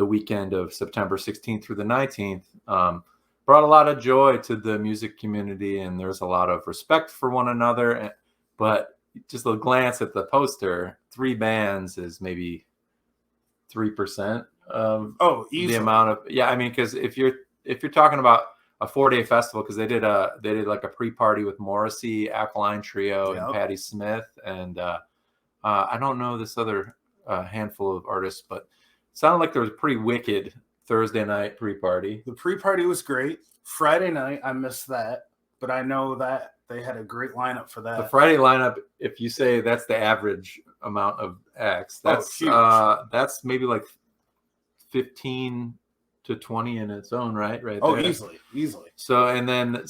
the weekend of September 16th through the 19th. Brought a lot of joy to the music community, and there's a lot of respect for one another. But just a glance at the poster, 3 bands is maybe 3% of easily. the amount of, I mean, because if you're talking about a 4-day festival, because they did like a pre-party with Morrissey, Alkaline Trio, and Patti Smith, and I don't know this other handful of artists, but it sounded like there was a pretty wicked Thursday night pre-party. The pre-party was great. Friday night, I missed that, but I know that they had a great lineup for that. The Friday lineup, if you say that's the average amount of acts, that's maybe like 15 to 20 in its own right there. Easily. So, and then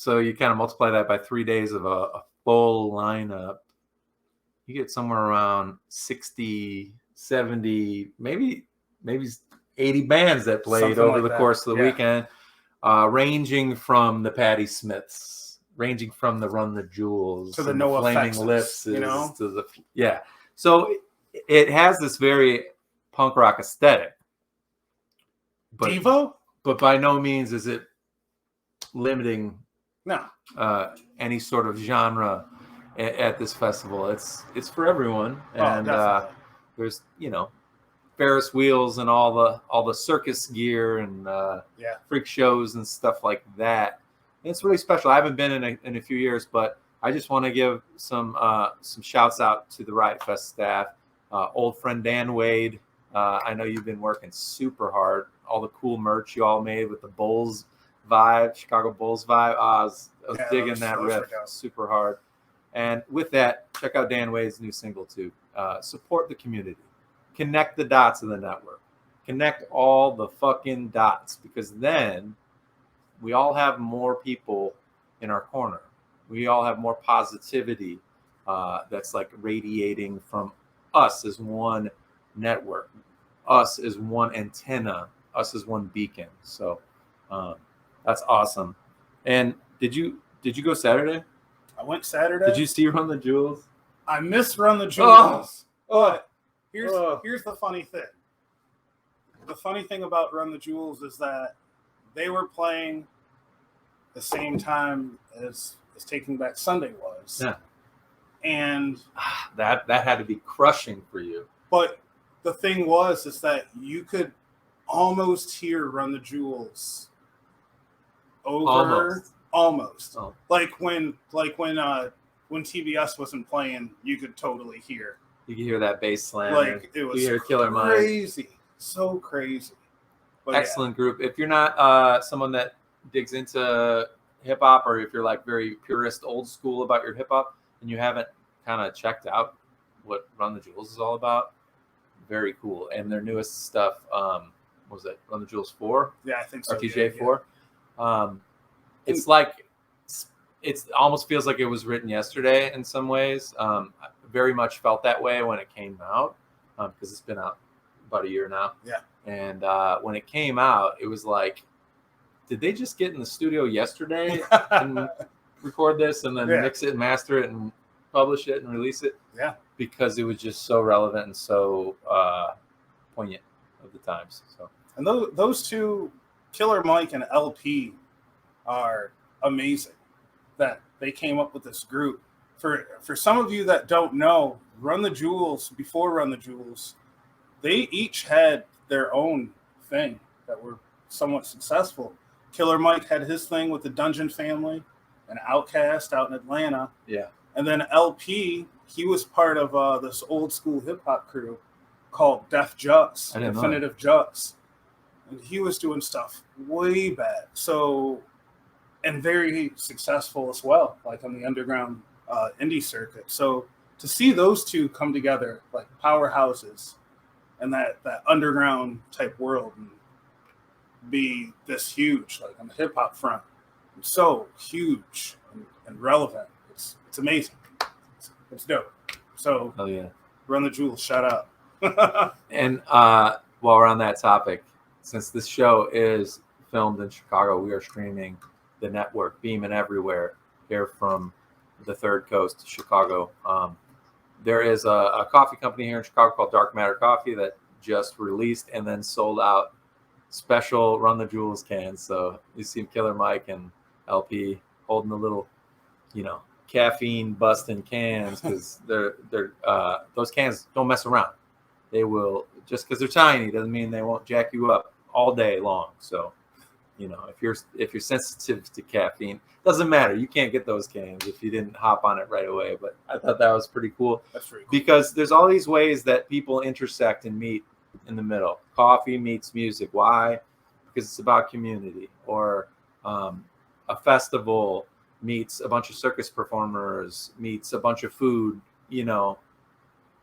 you kind of multiply that by 3 days of a full lineup, you get somewhere around 60, 70, maybe 80 bands that played Something over like the that. course of the weekend, ranging from the Patti Smiths, ranging from the Run the Jewels to the No Flaming Effects, Lips, you know, to the So it has this very punk rock aesthetic, but Devo, but by no means is it limiting any sort of genre at this festival. It's for everyone, and there's Ferris wheels and all the circus gear and freak shows and stuff like that. And it's really special. I haven't been in a few years, but I just want to give some shouts out to the Riot Fest staff. Old friend Dan Wade, I know you've been working super hard. All the cool merch you all made with the Bulls vibe, Chicago Bulls vibe. I was digging that riff super hard. And with that, check out Dan Wade's new single too. Support the community. Connect the dots of the network. Connect all the fucking dots, because then we all have more people in our corner. We all have more positivity that's like radiating from us as one network, us as one antenna, us as one beacon. So that's awesome. And did you go Saturday? I went Saturday. Did you see Run the Jewels? I missed Run the Jewels. But here's the funny thing. The funny thing about Run the Jewels is that they were playing the same time as Taking Back Sunday was. Yeah. And that had to be crushing for you. But the thing is that you could almost hear Run the Jewels over almost. Oh. Like when TBS wasn't playing, you could totally hear. You could hear that bass slam. Like it was crazy. So crazy. But excellent group. If you're not someone that digs into hip hop, or if you're like very purist, old school about your hip hop, and you haven't kind of checked out what Run the Jewels is all about, very cool. And their newest stuff, what was it, Run the Jewels 4? Yeah, I think so. RTJ 4. It's like it almost feels like it was written yesterday in some ways. Very much felt that way when it came out, because it's been out about a year now. Yeah. And when it came out, it was like, did they just get in the studio yesterday and record this and then mix it and master it and publish it and release it? Yeah. Because it was just so relevant and so poignant of the times. So. And those two, Killer Mike and LP, are amazing. That they came up with this group. For some of you that don't know, Run the Jewels, before Run the Jewels, they each had their own thing that were somewhat successful. Killer Mike had his thing with the Dungeon Family and Outkast out in Atlanta. Yeah. And then LP, he was part of this old school hip hop crew called Def Jux, Affirmative Jux. And he was doing stuff way back. So, and very successful as well, like on the underground indie circuit. So to see those two come together like powerhouses and that underground type world and be this huge, like on the hip hop front, so huge and relevant. It's amazing. It's dope. So Run the Jewels, shout out. And while we're on that topic, since this show is filmed in Chicago, we are streaming the network, beaming everywhere here from the Third Coast to Chicago. There is a coffee company here in Chicago called Dark Matter Coffee that just released and then sold out special Run the Jewels cans. So you see Killer Mike and LP holding the little, caffeine busting cans, because they're those cans don't mess around. They will, just because they're tiny doesn't mean they won't jack you up all day long. So, if you're sensitive to caffeine, doesn't matter. You can't get those cans if you didn't hop on it right away. But I thought that was pretty cool. That's pretty cool. Because there's all these ways that people intersect and meet in the middle. Coffee meets music. Why? Because it's about community. Or a festival meets a bunch of circus performers, meets a bunch of food.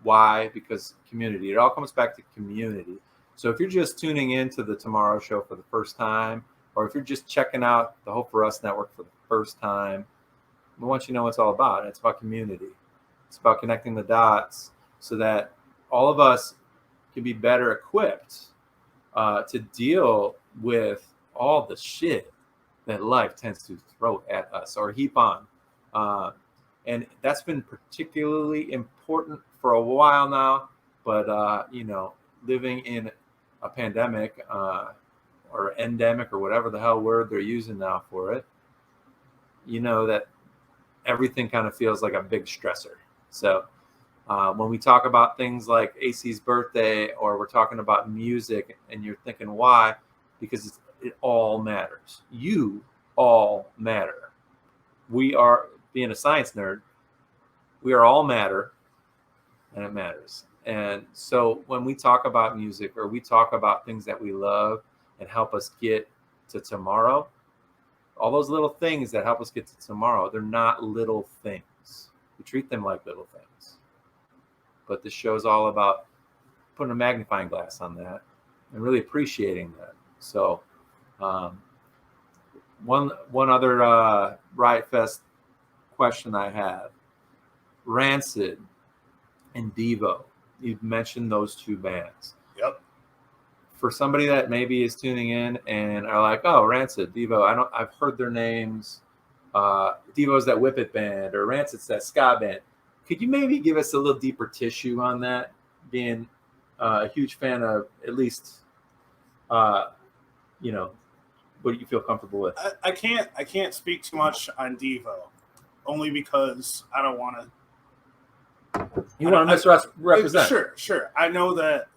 Why? Because community. It all comes back to community. So if you're just tuning into the Tomorrow Show for the first time, or if you're just checking out the Hope for Us Network for the first time, we want you to know what it's all about. It's about community. It's about connecting the dots so that all of us can be better equipped to deal with all the shit that life tends to throw at us or heap on. And that's been particularly important for a while now. But, living in a pandemic or endemic or whatever the hell word they're using now for it, that everything kind of feels like a big stressor. So when we talk about things like AC's birthday, or we're talking about music, and you're thinking why, because it all matters. You all matter. We are, being a science nerd, we are all matter, and it matters. And so when we talk about music, or we talk about things that we love and help us get to tomorrow, all those little things that help us get to tomorrow, they're not little things. We treat them like little things. But this show is all about putting a magnifying glass on that and really appreciating that. So one other Riot Fest question I have. Rancid and Devo. You've mentioned those two bands. Yep. For somebody that maybe is tuning in and are like, oh, Rancid, Devo, I've heard their names. Devo's that Whip It band, or Rancid's that ska band. Could you maybe give us a little deeper tissue on that? Being a huge fan of, at least, what do you feel comfortable with? I can't speak too much on Devo, only because I don't want to. You want to misrepresent? Sure. I know that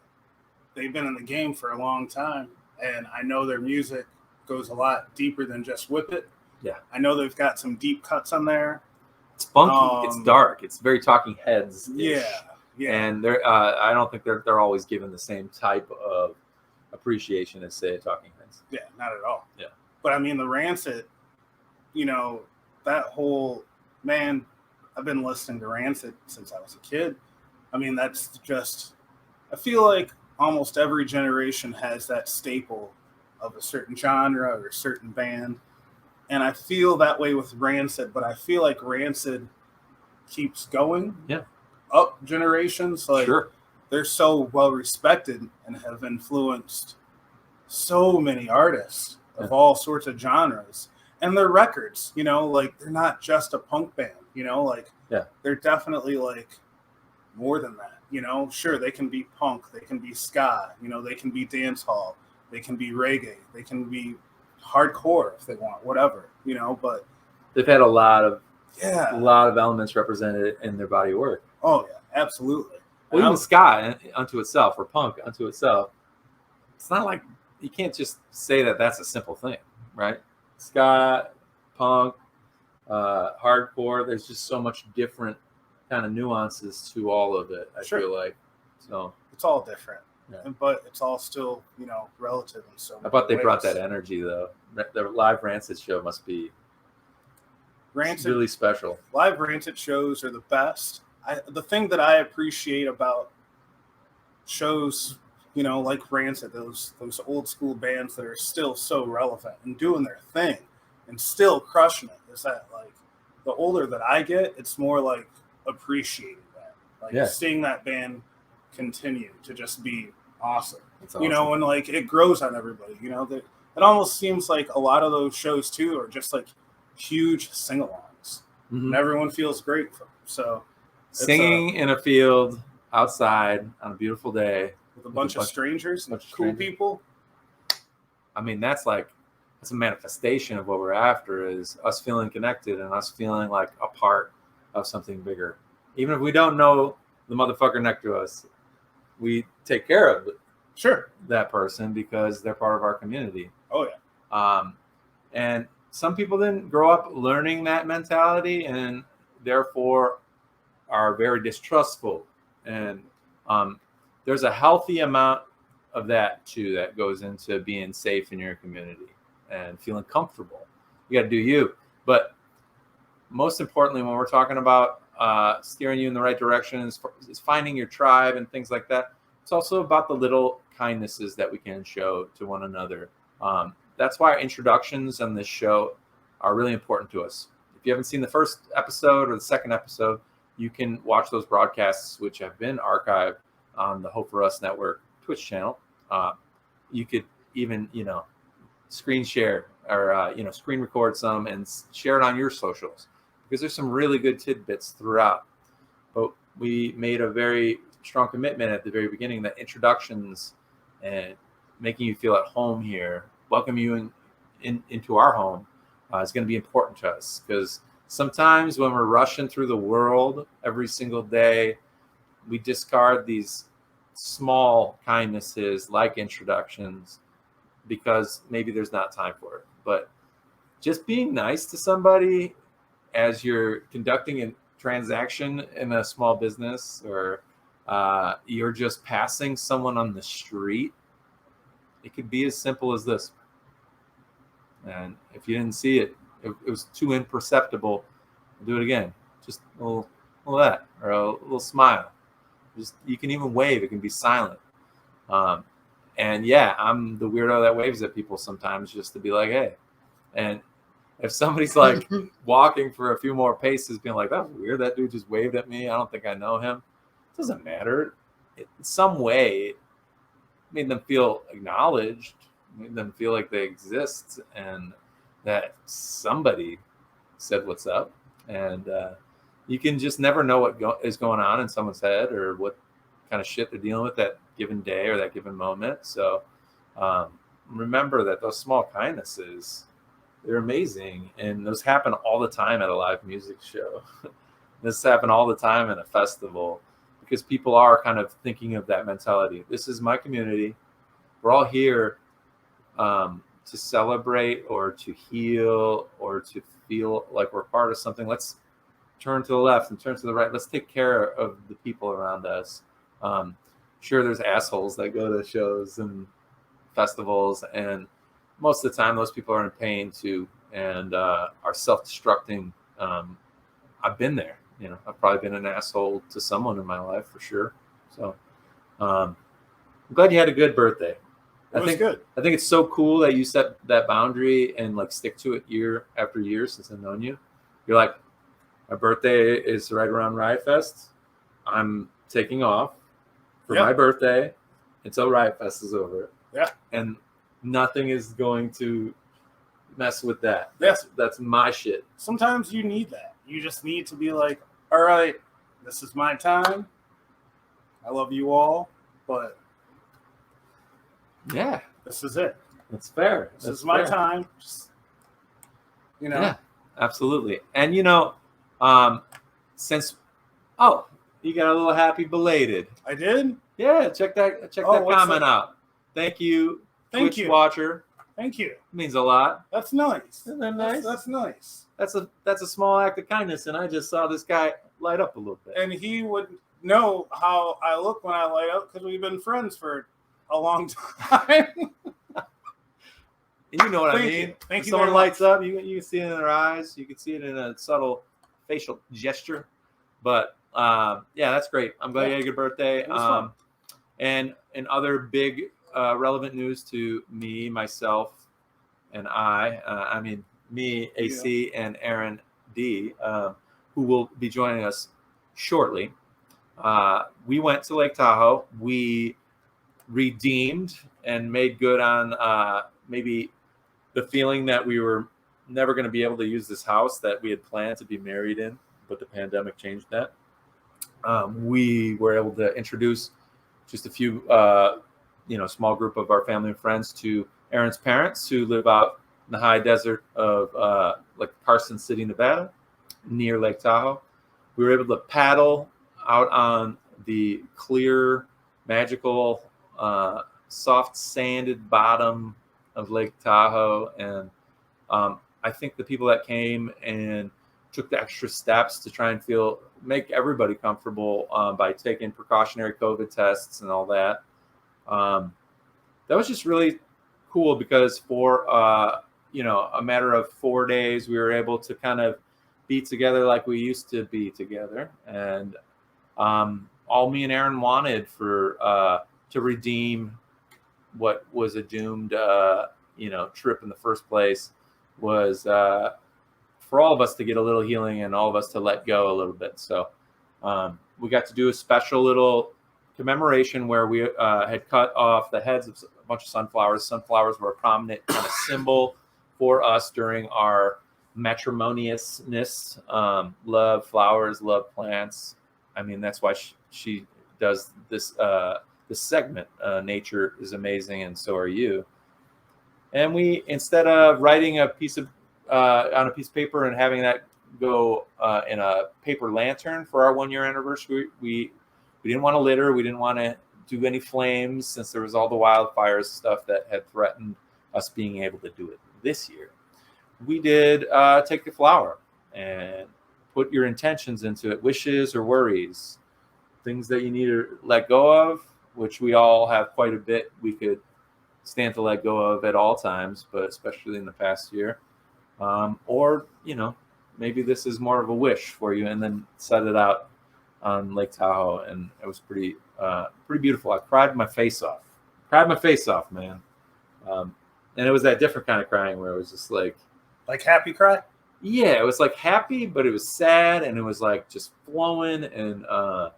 they've been in the game for a long time, and I know their music goes a lot deeper than just Whip It. Yeah. I know they've got some deep cuts on there. It's funky. It's dark. It's very Talking Heads. Yeah. And they're I don't think they're always given the same type of appreciation as, say, Talking Heads. Yeah, not at all. Yeah. But I mean, the Rancid, that whole, man, I've been listening to Rancid since I was a kid. I mean, that's just, I feel like almost every generation has that staple of a certain genre or a certain band. And I feel that way with Rancid, but I feel like Rancid keeps going up generations. Like, sure. They're so well respected and have influenced so many artists of all sorts of genres. And their records, like, they're not just a punk band, they're definitely like more than that. Sure, they can be punk, they can be ska, they can be dance hall, they can be reggae, they can be hardcore if they want, whatever, but they've had a lot of elements represented in their body of work. Oh yeah, absolutely. Well, even ska unto itself, or punk unto itself, it's not like, you can't just say that that's a simple thing, right? Ska, punk, hardcore, there's just so much different kind of nuances to all of it, I feel like. So it's all different, yeah. But it's all still, relative in so many I thought they ways. brought that energy, though. The live Rancid show must be really special. Live Rancid shows are the best. The thing that I appreciate about shows, like Rancid, those old school bands that are still so relevant and doing their thing and still crushing it, is that, like, the older that I get, it's more like appreciating that, like seeing that band continue to just be awesome. Awesome. And like it grows on everybody. That it almost seems like a lot of those shows too are just like huge sing-alongs, and everyone feels great for them. So singing in a field outside on a beautiful day with a bunch of strangers, and cool people. I mean, that's a manifestation of what we're after, is us feeling connected and us feeling like a part of something bigger. Even if we don't know the motherfucker next to us, we take care of that person because they're part of our community. Oh yeah. And some people didn't grow up learning that mentality and therefore are very distrustful. And there's a healthy amount of that too that goes into being safe in your community and feeling comfortable. You got to do you. But most importantly, when we're talking about steering you in the right direction is finding your tribe and things like that. It's also about the little kindnesses that we can show to one another. That's why our introductions on this show are really important to us. If you haven't seen the first episode or the second episode, you can watch those broadcasts, which have been archived on the Hope for Us Network Twitch channel. You could even, screen share or, screen record some and share it on your socials, because there's some really good tidbits throughout. But we made a very strong commitment at the very beginning that introductions and making you feel at home here, welcome you into our home, is going to be important to us, because sometimes when we're rushing through the world every single day, we discard these small kindnesses like introductions because maybe there's not time for it. But just being nice to somebody as you're conducting a transaction in a small business, or you're just passing someone on the street, it could be as simple as this. And if you didn't see it, it was too imperceptible, do it again. Just a little of that, or a little smile. Just, you can even wave. It can be silent. And yeah, I'm the weirdo that waves at people sometimes just to be like, hey. And if somebody's like walking for a few more paces, being like, that's weird, that dude just waved at me, I don't think I know him. It doesn't matter. In some way, it made them feel acknowledged, made them feel like they exist and that somebody said what's up. And you can just never know what is going on in someone's head or what kind of shit they're dealing with that given day or that given moment. So remember that those small kindnesses, they're amazing. And those happen all the time at a live music show. This happen all the time at a festival, because people are kind of thinking of that mentality. This is my community. We're all here to celebrate or to heal or to feel like we're part of something. Let's turn to the left and turn to the right. Let's take care of the people around us. Sure, there's assholes that go to shows and festivals, and most of the time those people are in pain too and are self-destructing. I've been there. I've probably been an asshole to someone in my life for sure. So I'm glad you had a good birthday. It was good. I think it's so cool that you set that boundary and like stick to it year after year since I've known you. You're like, my birthday is right around Riot Fest. I'm taking off for my birthday until Riot Fest is over. Yeah. And nothing is going to mess with that. Yes. That's my shit. Sometimes you need that. You just need to be like, all right, this is my time. I love you all, but yeah, this is it. That's fair. This is my time. Just, Yeah, absolutely. And since you got a little happy belated. I did? Yeah, check that comment out. Thank you, Twitch watcher. Thank you. It means a lot. That's nice. Isn't that nice? That's nice. That's a small act of kindness, and I just saw this guy light up a little bit. And he would know how I look when I light up because we've been friends for a long time. You know what I mean? Thank you. Someone lights up, you can see it in their eyes. You can see it in a subtle facial gesture. But that's great. I'm glad you had a good birthday. And in other big relevant news to me, myself, and me, AC, and Erin D, who will be joining us shortly. We went to Lake Tahoe. We redeemed and made good on maybe the feeling that we were never going to be able to use this house that we had planned to be married in, but the pandemic changed that. We were able to introduce just a few, small group of our family and friends to Erin's parents who live out in the high desert of like Carson City, Nevada, near Lake Tahoe. We were able to paddle out on the clear, magical, soft sanded bottom of Lake Tahoe. And I think the people that came and took the extra steps to try and make everybody comfortable by taking precautionary COVID tests and all that. That was just really cool because for a matter of 4 days, we were able to kind of be together like we used to be together. And all me and Erin wanted to redeem what was a doomed trip in the first place was for all of us to get a little healing and all of us to let go a little bit. So we got to do a special little commemoration where we had cut off the heads of a bunch of sunflowers. Sunflowers were a prominent kind of symbol for us during our matrimoniousness. Love flowers, love plants. I mean, that's why she does this segment. Nature is amazing, and so are you. And we, instead of writing a piece of on a piece of paper and having that go in a paper lantern for our 1 year anniversary, we didn't want to litter. We didn't want to do any flames since there was all the wildfires stuff that had threatened us being able to do it this year. We did take the flower and put your intentions into it, wishes or worries, things that you need to let go of, which we all have quite a bit we could stand to let go of at all times, but especially in the past year. Or, maybe this is more of a wish for you, and then set it out on Lake Tahoe. And it was pretty beautiful. I cried my face off, man. And it was that different kind of crying where it was just like happy cry. Yeah, it was like happy, but it was sad, and it was like just flowing, and I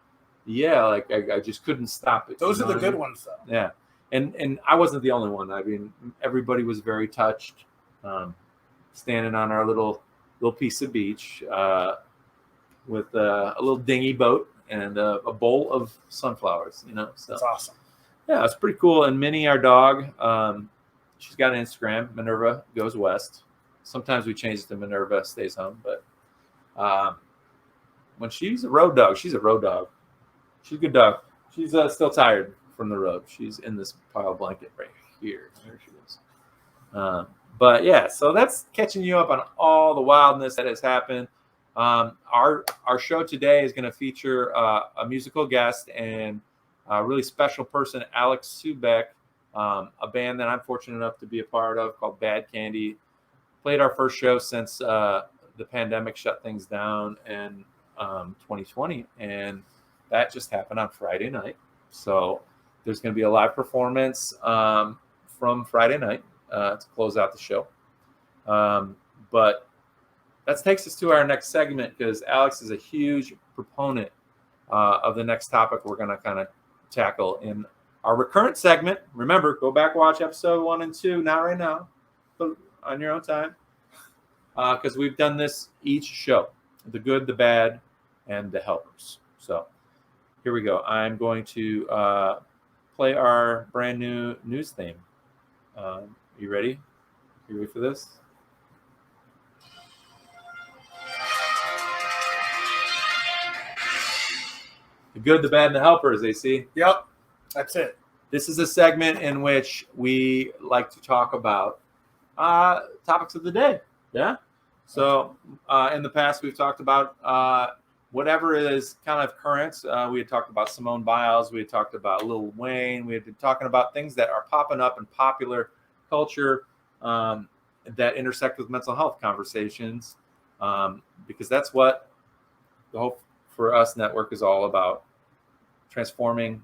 just couldn't stop it. Those are the good ones, though. Yeah, and I wasn't the only one. I mean, everybody was very touched. Standing on our little piece of beach with a little dinghy boat and a bowl of sunflowers. So that's awesome. Yeah, it's pretty cool. And Minnie, our dog, she's got an Instagram. Minerva Goes West. Sometimes we change it to Minerva Stays Home, but when she's a road dog, she's a road dog. She's a good dog. She's still tired from the road. She's in this pile blanket right here. There she is. But yeah, so that's catching you up on all the wildness that has happened. Our show today is going to feature a musical guest and a really special person, Alex Subek, a band that I'm fortunate enough to be a part of called Bad Candy. Played our first show since the pandemic shut things down in 2020, and that just happened on Friday night. So there's going to be a live performance from Friday night to close out the show. But that takes us to our next segment, because Alex is a huge proponent of the next topic we're going to kind of tackle in our recurrent segment. Remember, go back, watch episode 1 and 2, not right now, but on your own time, because we've done this each show: the good, the bad, and the helpers. So here we go. I'm going to play our brand new news theme. You ready? You ready for this? The good, the bad, and the helpers, AC. Yep, that's it. This is a segment in which we like to talk about topics of the day. Yeah. So in the past, we've talked about whatever is kind of current. We had talked about Simone Biles. We had talked about Lil Wayne. We had been talking about things that are popping up in popular culture that intersect with mental health conversations, because that's what the Hope for Us network is all about: transforming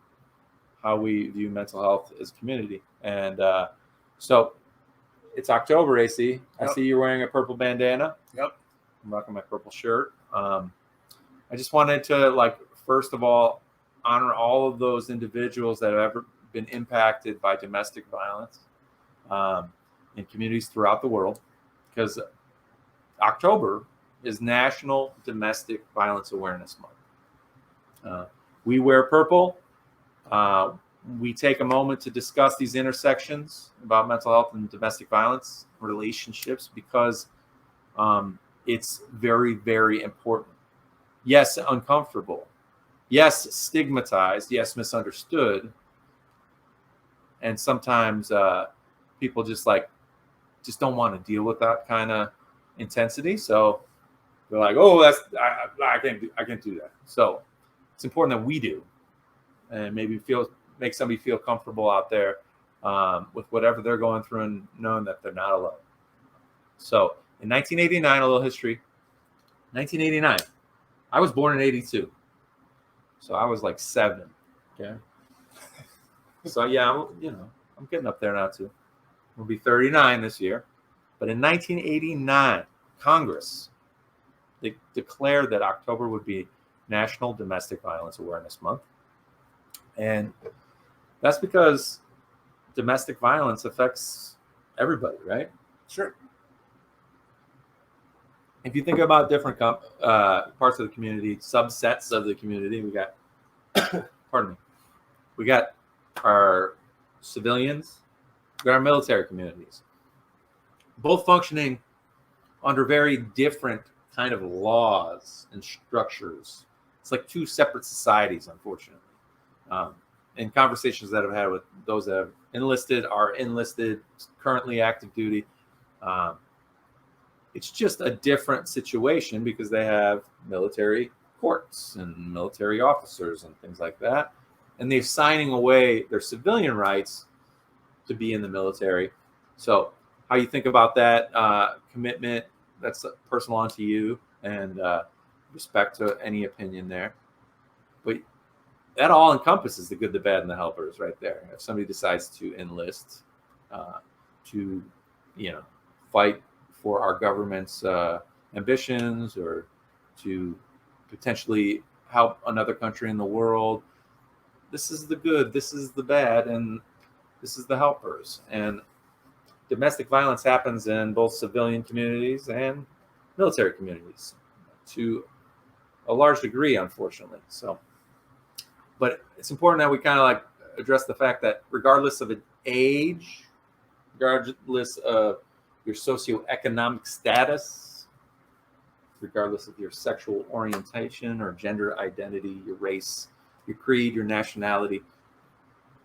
how we view mental health as a community. And so it's October, AC. Yep. I see you're wearing a purple bandana. Yep. I'm rocking my purple shirt. I just wanted to, first of all, honor all of those individuals that have ever been impacted by domestic violence in communities throughout the world, because October is National Domestic Violence Awareness Month. We wear purple We take a moment to discuss these intersections about mental health and domestic violence relationships because it's very, very important. Yes, uncomfortable. Yes, stigmatized. Yes, misunderstood. And sometimes people just don't want to deal with that kind of intensity. So they're like, "Oh, I can't do that." So it's important that we do, and maybe make somebody feel comfortable out there with whatever they're going through, and knowing that they're not alone. So in 1989, a little history. 1989, I was born in '82, so I was like 7. Okay, so yeah, I'm getting up there now too. I'll be 39 this year. But in 1989, Congress declared that October would be National Domestic Violence Awareness Month. And that's because domestic violence affects everybody, right? Sure. If you think about different parts of the community, subsets of the community, we got, pardon me, we got our civilians, we got our military communities, both functioning under very different kind of laws and structures. It's like two separate societies, unfortunately. In conversations that I've had with those that have are enlisted, currently active duty, it's just a different situation because they have military courts and military officers and things like that. And they're signing away their civilian rights to be in the military. So how you think about that commitment, that's personal onto you, and respect to any opinion there. But that all encompasses the good, the bad, and the helpers right there. If somebody decides to enlist to, fight for our government's ambitions, or to potentially help another country in the world, this is the good, this is the bad, and this is the helpers. And domestic violence happens in both civilian communities and military communities to a large degree, unfortunately. So, but it's important that we kind of address the fact that regardless of age, regardless of your socioeconomic status, regardless of your sexual orientation or gender identity, your race, your creed, your nationality,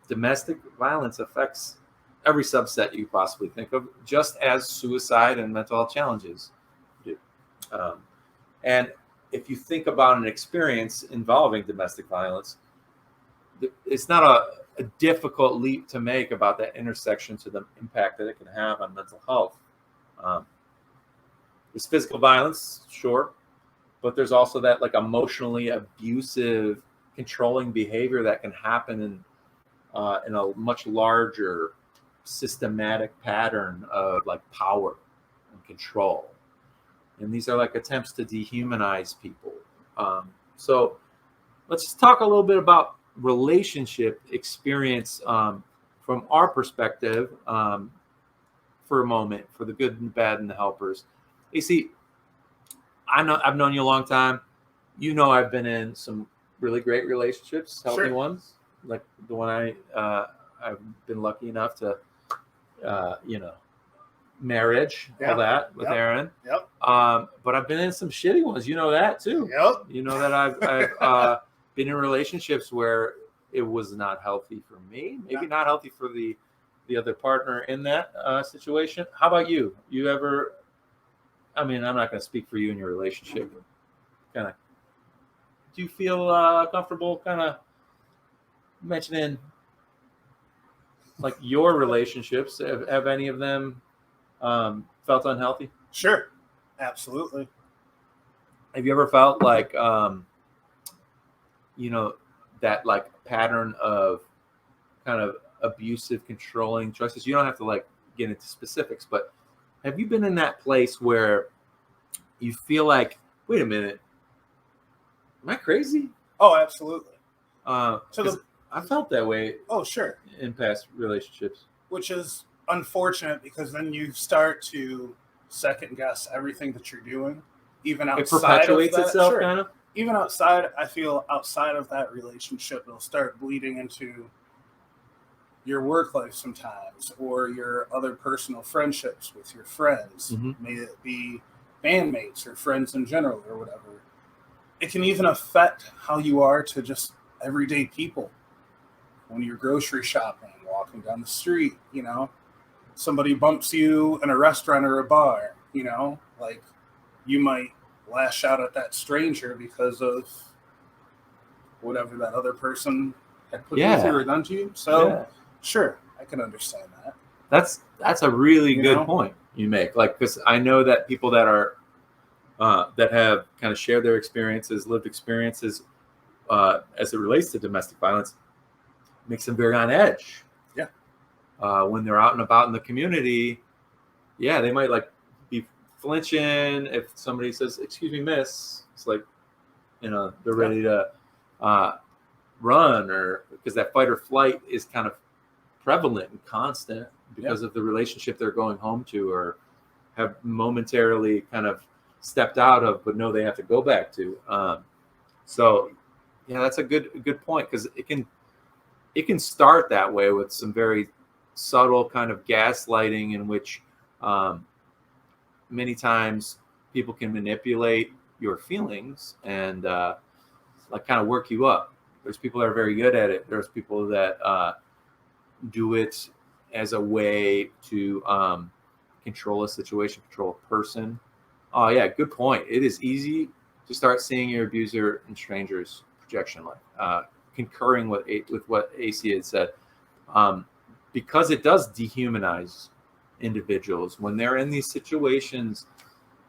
domestic violence affects every subset you possibly think of, just as suicide and mental health challenges do. And if you think about an experience involving domestic violence, it's not a difficult leap to make about that intersection to the impact that it can have on mental health. There's physical violence, sure, but there's also that emotionally abusive, controlling behavior that can happen in a much larger systematic pattern of power and control. And these are attempts to dehumanize people. So let's just talk a little bit about relationship experience from our perspective for a moment, for the good and the bad and the helpers. AC, I've known you a long time. I've been in some really great relationships, healthy Sure. ones, like the one I've been lucky enough to, marriage, all that with Erin. Yep. But I've been in some shitty ones. You know that too. Yep. You know that I've been in relationships where it was not healthy for me, maybe not healthy for the other partner in that situation. How about you? You ever? I mean, I'm not going to speak for you in your relationship. Kind of. Do you feel comfortable kind of mentioning your relationships? Have any of them felt unhealthy? Sure. Absolutely. Have you ever felt that pattern of kind of abusive, controlling choices? You don't have to get into specifics, but have you been in that place where you feel wait a minute, am I crazy? Oh, absolutely. I felt that way. Oh, sure. In past relationships, which is unfortunate because then you start to second guess everything that you're doing, even outside it perpetuates of that. itself, Sure. kind of. even outside, I feel outside of that relationship, it'll start bleeding into your work life sometimes, or your other personal friendships with your friends. Mhm. May it be bandmates or friends in general or whatever. It can even affect how you are to just everyday people. When you're grocery shopping, walking down the street, somebody bumps you in a restaurant or a bar, like you might lash out at that stranger because of whatever that other person had put you through or done to you. So, Yeah. sure, I can understand that. That's a really You good know? point you make. Like, because I know that people that are that have kind of shared their experiences, lived experiences as it relates to domestic violence, makes them very on edge. Yeah. When they're out and about in the community, yeah, they might like be flinching if somebody says, "Excuse me, miss." It's like, they're ready to run, or because that fight or flight is kind of prevalent and constant because of the relationship they're going home to, or have momentarily kind of stepped out of, but know they have to go back to. So, yeah, that's a good point, because it can start that way with some very subtle kind of gaslighting, in which many times people can manipulate your feelings and like kind of work you up. There's people that are very good at it. There's people that do it as a way to control a situation, control a person. Oh yeah, good point. It is easy to start seeing your abuser in strangers' projection life. Concurring with what AC had said, because it does dehumanize individuals when they're in these situations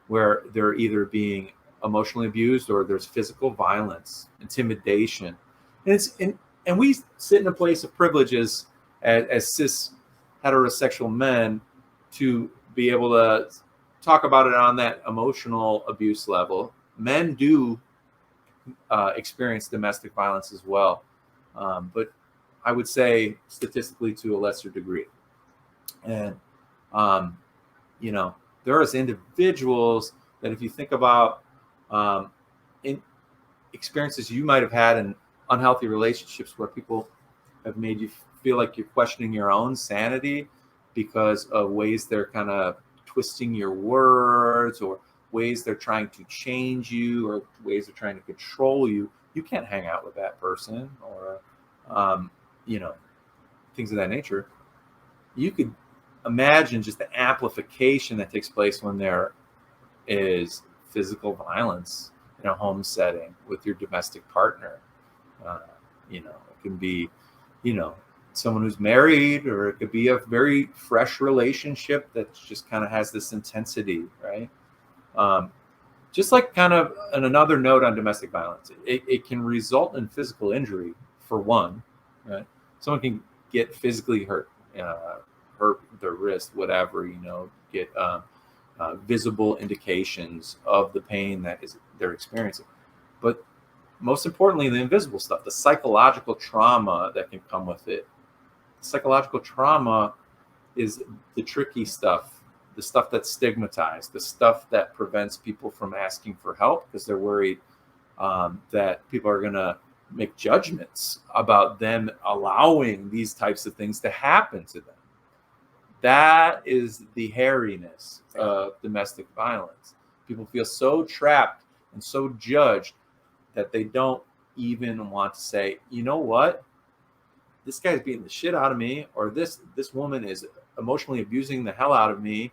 where they're either being emotionally abused or there's physical violence, intimidation, and we sit in a place of privileges as cis heterosexual men to be able to talk about it on that emotional abuse level. Men do experience domestic violence as well, but I would say statistically to a lesser degree. And there is individuals that, if you think about in experiences you might have had in unhealthy relationships where people have made you feel like you're questioning your own sanity because of ways they're kind of twisting your words, or ways they're trying to change you, or ways they're trying to control you. You can't hang out with that person, or things of that nature. You could imagine just the amplification that takes place when there is physical violence in a home setting with your domestic partner. It can be, someone who's married, or it could be a very fresh relationship that just kind of has this intensity, right? Just like kind of on another note on domestic violence, it can result in physical injury, for one, right? Someone can get physically hurt, hurt their wrist, whatever, get visible indications of the pain that they're experiencing. But most importantly, the invisible stuff, the psychological trauma that can come with it. Psychological trauma is the tricky stuff, the stuff that's stigmatized, the stuff that prevents people from asking for help because they're worried that people are going to make judgments about them allowing these types of things to happen to them. That is the hairiness of domestic violence. People feel so trapped and so judged that they don't even want to say, you know what? This guy's beating the shit out of me, or this woman is emotionally abusing the hell out of me,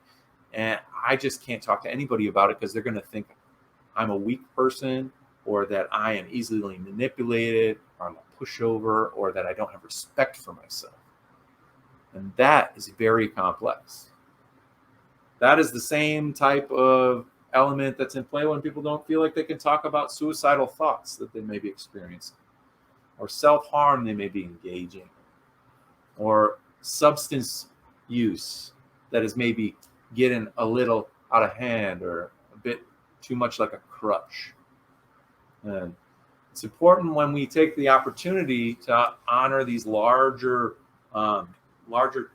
and I just can't talk to anybody about it because they're going to think I'm a weak person, or that I am easily manipulated, or I'm a pushover, or that I don't have respect for myself. And that is very complex. That is the same type of element that's in play when people don't feel like they can talk about suicidal thoughts that they may be experiencing, or self-harm they may be engaging, or substance use that is maybe getting a little out of hand, or a bit too much like a crutch. And it's important when we take the opportunity to honor these larger kind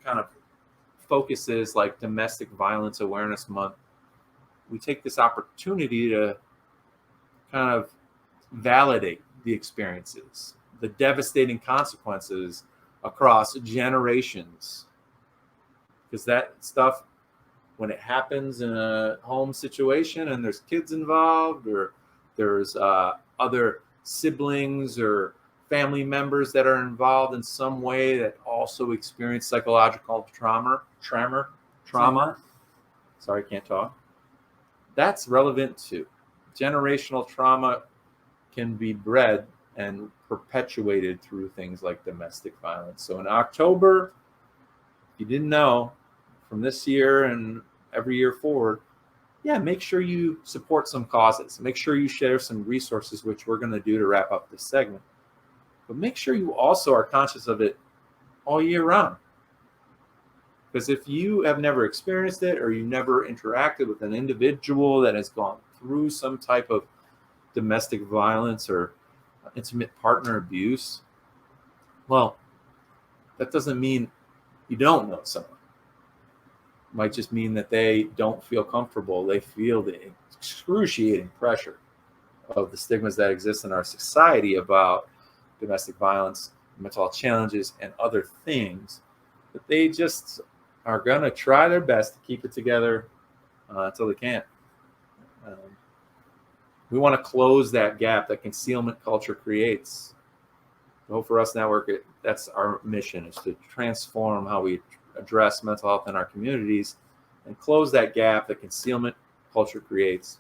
of focuses like Domestic Violence Awareness Month. We take this opportunity to kind of validate the experiences, the devastating consequences across generations. Because that stuff, when it happens in a home situation and there's kids involved, or there's other siblings or family members that are involved in some way that also experience psychological trauma. Sorry, can't talk. That's relevant too. Generational trauma can be bred and perpetuated through things like domestic violence. So in October, if you didn't know, from this year and every year forward, make sure you support some causes. Make sure you share some resources, which we're going to do to wrap up this segment. But make sure you also are conscious of it all year round. Because if you have never experienced it, or you never interacted with an individual that has gone through some type of domestic violence or intimate partner abuse, well, that doesn't mean you don't know someone. It might just mean that they don't feel comfortable. They feel the excruciating pressure of the stigmas that exist in our society about domestic violence, mental health challenges, and other things, that they just are going to try their best to keep it together until they can't. We want to close that gap that concealment culture creates. The Hope for Us Network, that's our mission, is to transform how we address mental health in our communities and close that gap that concealment culture creates,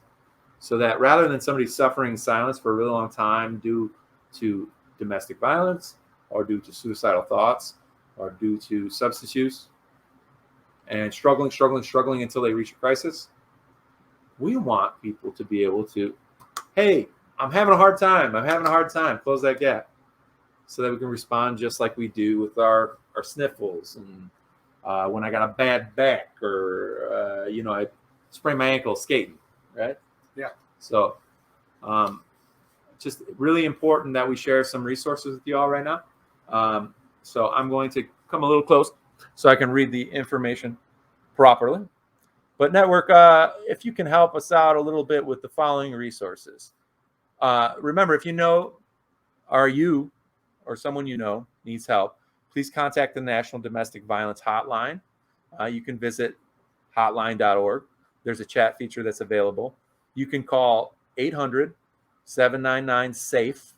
so that rather than somebody suffering in silence for a really long time due to domestic violence, or due to suicidal thoughts, or due to substance use, and struggling until they reach a crisis, we want people to be able to, hey, I'm having a hard time, close that gap, so that we can respond just like we do with our sniffles, and when I got a bad back, or I sprained my ankle skating, right? Yeah. So just really important that we share some resources with you all right now. So I'm going to come a little close so I can read the information properly. But network, if you can help us out a little bit with the following resources. Remember, if you know, or you or someone you know needs help, please contact the National Domestic Violence Hotline. You can visit hotline.org. There's a chat feature that's available. You can call 800-799-SAFE.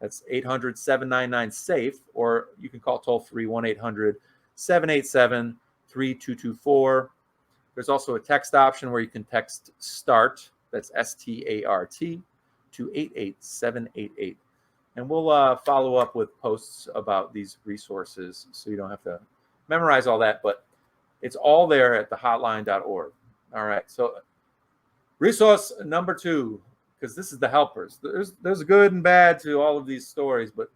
That's 800-799-SAFE, or you can call toll-free 1-800-787-3224. There's also a text option where you can text START, that's START, to 88788. And we'll follow up with posts about these resources, so you don't have to memorize all that, but it's all there at thehotline.org. All right, so resource number 2, because this is the helpers. There's good and bad to all of these stories, but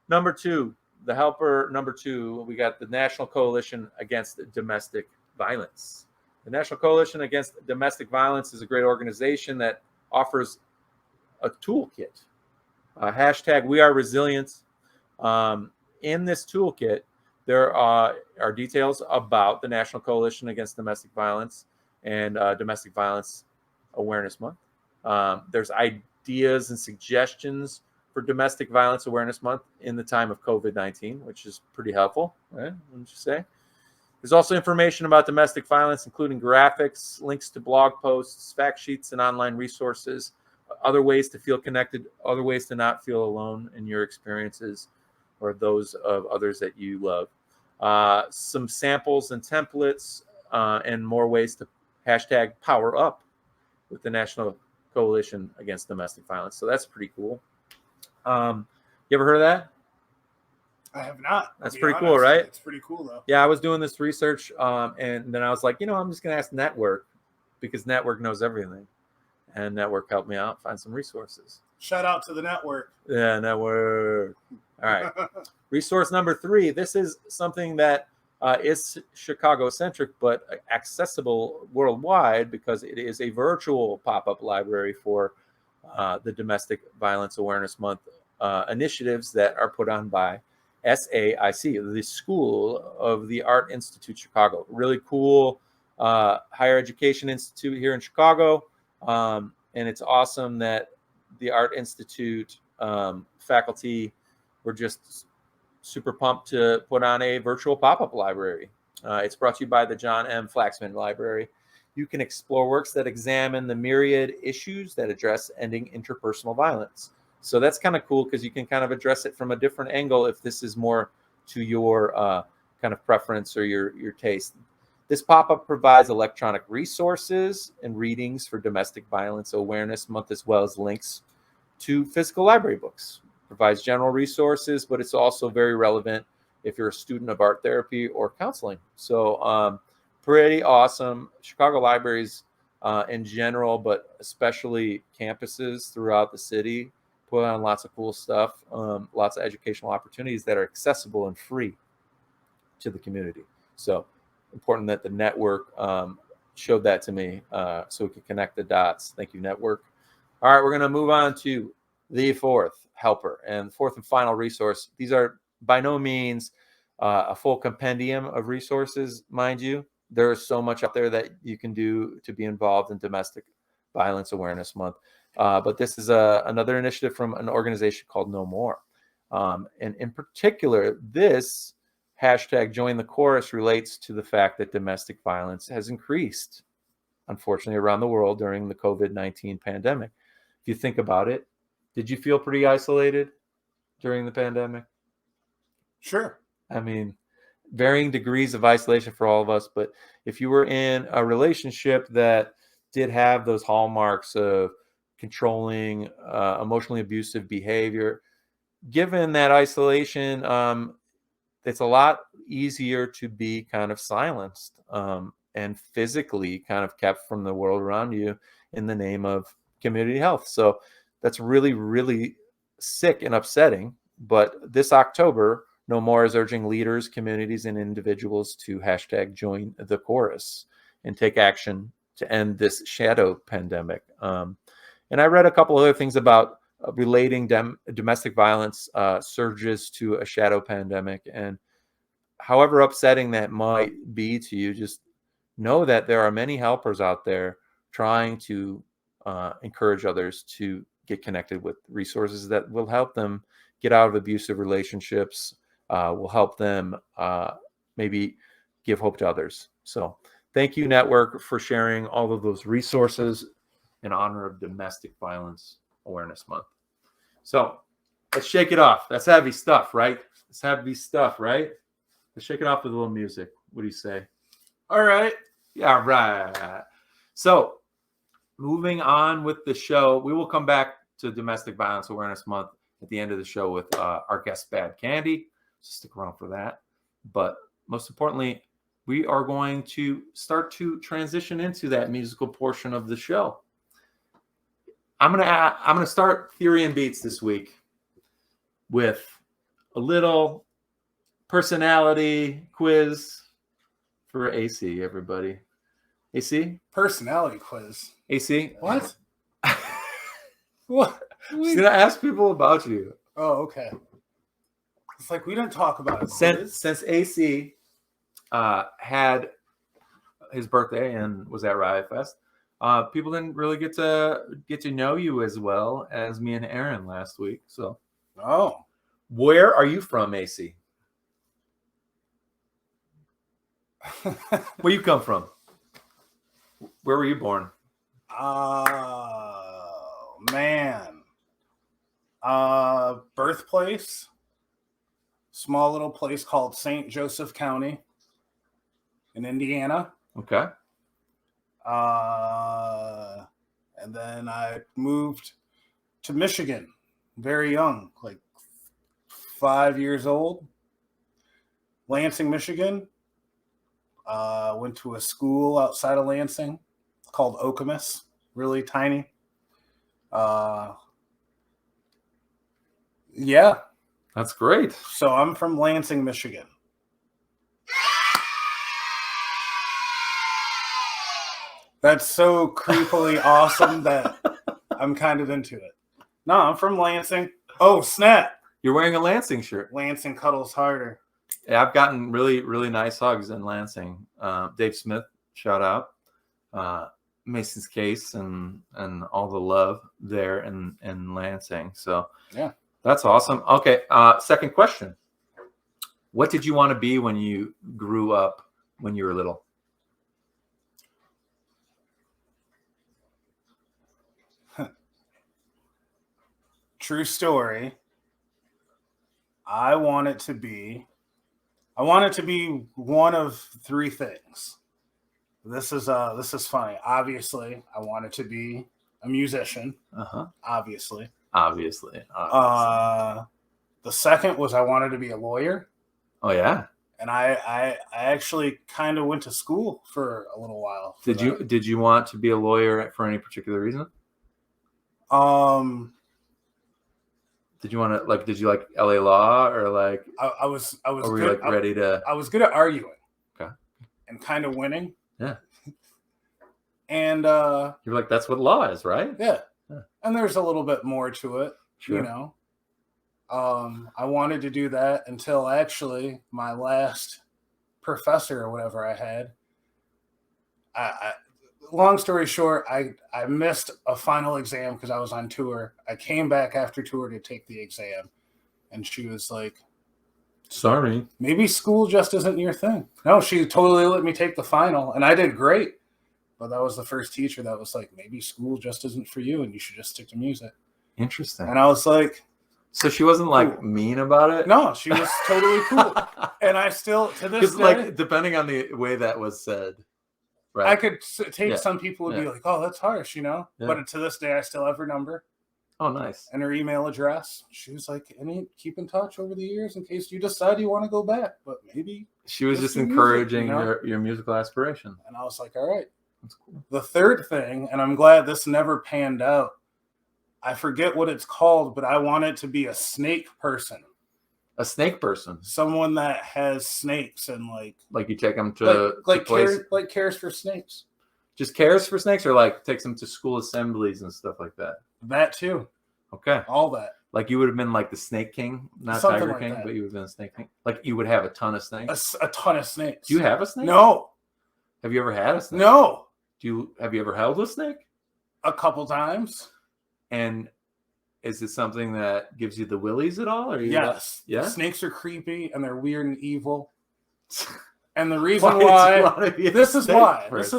number 2, the helper number 2, we got the National Coalition Against Domestic Violence. The National Coalition Against Domestic Violence is a great organization that offers a toolkit. Hashtag We Are Resilient. In this toolkit, there are details about the National Coalition Against Domestic Violence and Domestic Violence Awareness Month. There's ideas and suggestions for Domestic Violence Awareness Month in the time of COVID-19, which is pretty helpful, right? Wouldn't you say? There's also information about domestic violence, including graphics, links to blog posts, fact sheets, and online resources, other ways to feel connected, other ways to not feel alone in your experiences or those of others that you love. Some samples and templates, and more ways to hashtag power up with the National Coalition Against Domestic Violence. So that's pretty cool. You ever heard of that? I have not. That's pretty cool, right? It's pretty cool, though. Yeah, I was doing this research, and then I was like, I'm just going to ask Network, because Network knows everything. And Network helped me out, find some resources. Shout out to the network. Yeah, Network. All right. Resource number 3. This is something that is Chicago-centric, but accessible worldwide, because it is a virtual pop-up library for the Domestic Violence Awareness Month initiatives that are put on by SAIC, the School of the Art Institute Chicago. Really cool higher education institute here in Chicago. And it's awesome that the Art Institute faculty were just super pumped to put on a virtual pop-up library. It's brought to you by the John M. Flaxman Library. You can explore works that examine the myriad issues that address ending interpersonal violence. So that's kind of cool because you can kind of address it from a different angle if this is more to your kind of preference or your taste. This pop-up provides electronic resources and readings for Domestic Violence Awareness Month, as well as links to physical library books. It provides general resources, but it's also very relevant if you're a student of art therapy or counseling. So pretty awesome. Chicago libraries in general, but especially campuses throughout the city, put on lots of cool stuff, lots of educational opportunities that are accessible and free to the community. So important that the network showed that to me so we could connect the dots. Thank you, network. All right, we're going to move on to the fourth helper and fourth and final resource. These are by no means a full compendium of resources, mind you. There is so much out there that you can do to be involved in Domestic Violence Awareness Month. But this is another initiative from an organization called No More. And in particular, this hashtag Join the Chorus relates to the fact that domestic violence has increased, unfortunately, around the world during the COVID-19 pandemic. If you think about it, did you feel pretty isolated during the pandemic? Sure. I mean, varying degrees of isolation for all of us. But if you were in a relationship that did have those hallmarks of controlling, emotionally abusive behavior, given that isolation, it's a lot easier to be kind of silenced and physically kind of kept from the world around you in the name of community health. So that's really, really sick and upsetting. But this October, No More is urging leaders, communities, and individuals to hashtag join the chorus and take action to end this shadow pandemic. And I read a couple other things about relating domestic violence surges to a shadow pandemic. And however upsetting that might be to you, just know that there are many helpers out there trying to encourage others to get connected with resources that will help them get out of abusive relationships, will help them maybe give hope to others. So thank you, Network, for sharing all of those resources in honor of Domestic Violence Awareness Month. So let's shake it off. That's heavy stuff, right? It's heavy stuff, right? Let's shake it off with a little music. What do you say? All right. Yeah, right. So moving on with the show, we will come back to Domestic Violence Awareness Month at the end of the show with our guest Bad Candy. So stick around for that. But most importantly, we are going to start to transition into that musical portion of the show. I'm gonna start Theory and Beats this week with a little personality quiz for AC, everybody. AC? Personality quiz. AC? What? What? Just gonna ask people about you. Oh, okay. It's like we didn't talk about it. Since AC had his birthday and was at Riot Fest, people didn't really get to know you as well as me and Erin last week. So, where are you from, AC? Where you come from? Where were you born? Oh, man. Birthplace. Small little place called St. Joseph County in Indiana. Okay. And then I moved to Michigan very young, like 5 years old. Lansing, Michigan. Went to a school outside of Lansing called Okemos, really tiny. Yeah. That's great. So I'm from Lansing, Michigan. That's so creepily awesome that I'm kind of into it. No, I'm from Lansing. Oh, snap. You're wearing a Lansing shirt. Lansing cuddles harder. Yeah, I've gotten really, really nice hugs in Lansing. Dave Smith, shout out. Mason's Case and all the love there in Lansing. So Yeah. that's awesome. Okay, second question. What did you want to be when you grew up when you were little? True story. I want it to be one of three things. This is funny. Obviously, I want it to be a musician. Obviously. The second was I wanted to be a lawyer. Oh yeah. And I actually kind of went to school for a little while. Did you want to be a lawyer for any particular reason? Did you want to did you like LA law or like I was or were you like ready to I was good at arguing. Okay. And kind of winning. Yeah. And you're like, that's what law is, right? Yeah. And there's a little bit more to it, sure. You know. I wanted to do that until actually my last professor or whatever I had. Long story short, I missed a final exam because I was on tour. I came back after tour to take the exam, and she was like, sorry, maybe school just isn't your thing. No, she totally let me take the final, and I did great. But that was the first teacher that was like, maybe school just isn't for you, and you should just stick to music. Interesting. And I was like, so she wasn't like mean about it? No, she was totally cool. And I still, to this day, like depending on the way that was said, right? I could take some people would be like, oh, that's harsh, you know? Yeah. But to this day, I still have her number. Oh, nice. And her email address. She was like, keep in touch over the years in case you decide you want to go back. But maybe. She was just encouraging your musical aspiration. And I was like, all right. That's cool. The third thing, and I'm glad this never panned out. I forget what it's called, but I want it to be a snake person. A snake person? Someone that has snakes and like you take them to cares for snakes. Just cares for snakes, or like takes them to school assemblies and stuff like that? That too. Okay. All that. Like you would have been like the Snake King, not Something Tiger like King, that. but you would have been a Snake King. Like you would have a ton of snakes. A ton of snakes. Do you have a snake? No. Have you ever had a snake? No. Have you ever held a snake? A couple times. And is it something that gives you the willies at all? Or yes. Yeah. Snakes are creepy and they're weird and evil. And the reason why this is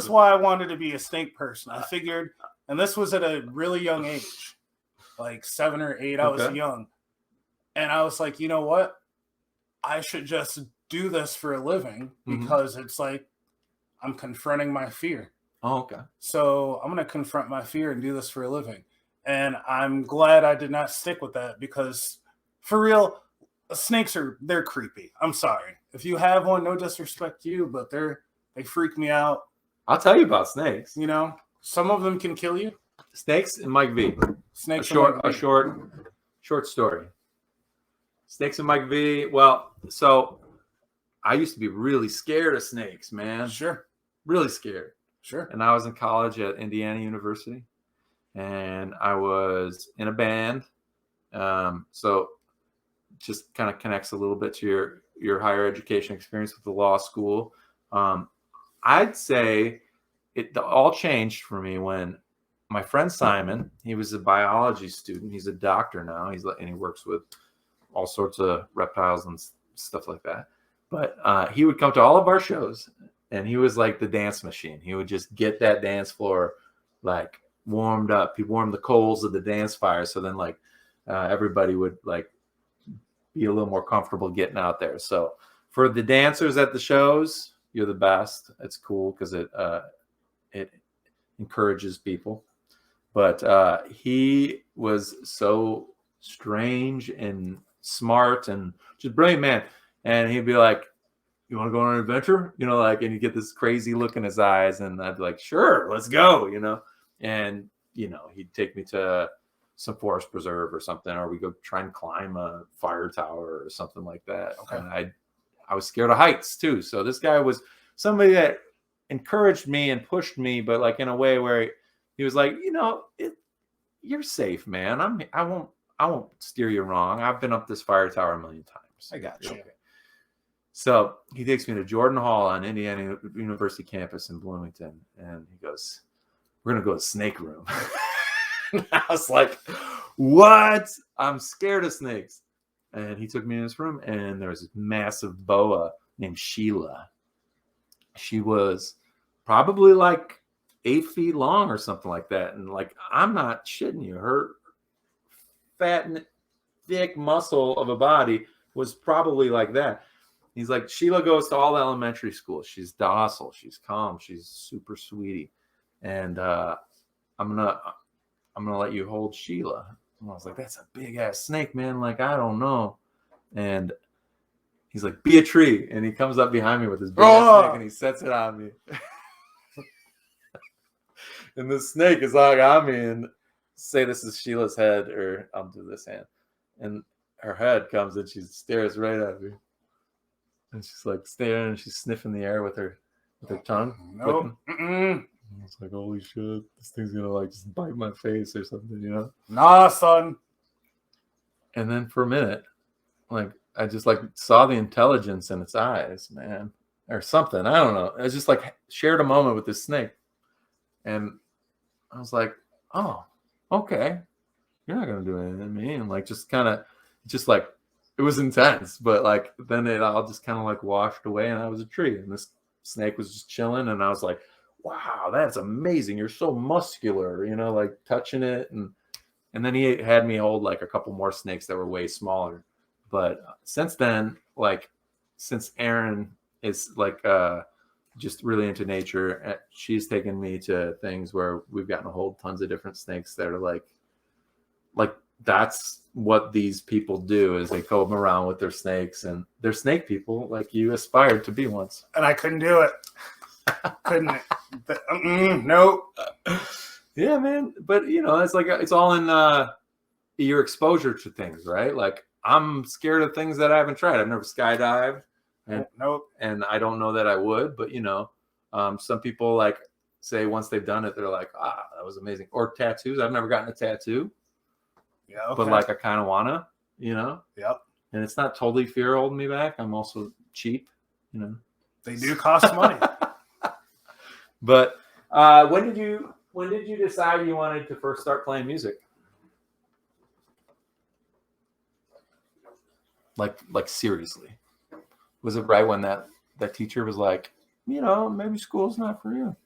why I wanted to be a snake person. I figured, and this was at a really young age, like 7 or 8. I was young. And I was like, you know what? I should just do this for a living because it's like I'm confronting my fear. Oh, okay. So I'm going to confront my fear and do this for a living. And I'm glad I did not stick with that because, for real, snakes they're creepy. I'm sorry. If you have one, no disrespect to you, but they freak me out. I'll tell you about snakes. You know, some of them can kill you. Snakes and Mike V. Snakes. A short story. Snakes and Mike V. Well, so I used to be really scared of snakes, man. Sure. Really scared. Sure. And I was in college at Indiana University, and I was in a band. So just kind of connects a little bit to your higher education experience with the law school. I'd say it all changed for me when my friend Simon, he was a biology student. He's a doctor now. And he works with all sorts of reptiles and stuff like that. But he would come to all of our shows, and he was like the dance machine. He would just get that dance floor like warmed up. He warmed the coals of the dance fire, so then like everybody would like be a little more comfortable getting out there. So for the dancers at the shows, you're the best. It's cool because it encourages people. But he was so strange and smart and just brilliant man. And he'd be like, you want to go on an adventure? You know, like, and you get this crazy look in his eyes, and I'd be like, sure, let's go, you know? And, you know, he'd take me to some forest preserve or something, or we go try and climb a fire tower or something like that. Okay. And I was scared of heights too. So this guy was somebody that encouraged me and pushed me, but like in a way where he was like, you know, you're safe, man. I won't steer you wrong. I've been up this fire tower a million times. I got you. Okay. So he takes me to Jordan Hall on Indiana University campus in Bloomington. And he goes, we're gonna go to snake room. And I was like, what? I'm scared of snakes. And he took me in this room, and there was this massive boa named Sheila. She was probably like 8 feet long or something like that. And like, I'm not shitting you. Her fat and thick muscle of a body was probably like that. He's like, Sheila goes to all elementary schools. She's docile. She's calm. She's super sweetie. And I'm gonna let you hold Sheila. And I was like, that's a big ass snake, man. Like, I don't know. And he's like, be a tree. And he comes up behind me with his big ass snake and he sets it on me. And the snake is like on me, and say this is Sheila's head, or I'll do this hand. And her head comes and she stares right at me. And she's like staring, and she's sniffing the air with her tongue. Nope. I was like, holy shit, this thing's gonna like just bite my face or something, you know? Nah, son. And then for a minute, like I just like saw the intelligence in its eyes, man, or something. I don't know. I just like shared a moment with this snake, and I was like, oh, okay, you're not gonna do anything to me, and like just kind of, just like it was intense, but like then it all just kind of like washed away, and I was a tree, and this snake was just chilling, and I was like, wow, that's amazing. You're so muscular, you know, like touching it, and then he had me hold like a couple more snakes that were way smaller. But since then, like since Erin is like just really into nature, she's taken me to things where we've gotten to hold tons of different snakes that are like that's what these people do, is they come around with their snakes, and they're snake people like you aspired to be once. And I couldn't do it. Couldn't it? Nope. Yeah, man. But you know, it's like it's all in your exposure to things, right? Like I'm scared of things that I haven't tried. I've never skydived, and Nope. and I don't know that I would. But you know, some people like say once they've done it, they're like, ah, that was amazing. Or tattoos. I've never gotten a tattoo. Yeah. Okay. But like I kind of wanna, you know. Yep. And it's not totally fear holding me back. I'm also cheap, you know. They do cost money. But when did you decide you wanted to first start playing music? Like seriously, was it right when that teacher was like, you know, maybe school's not for you?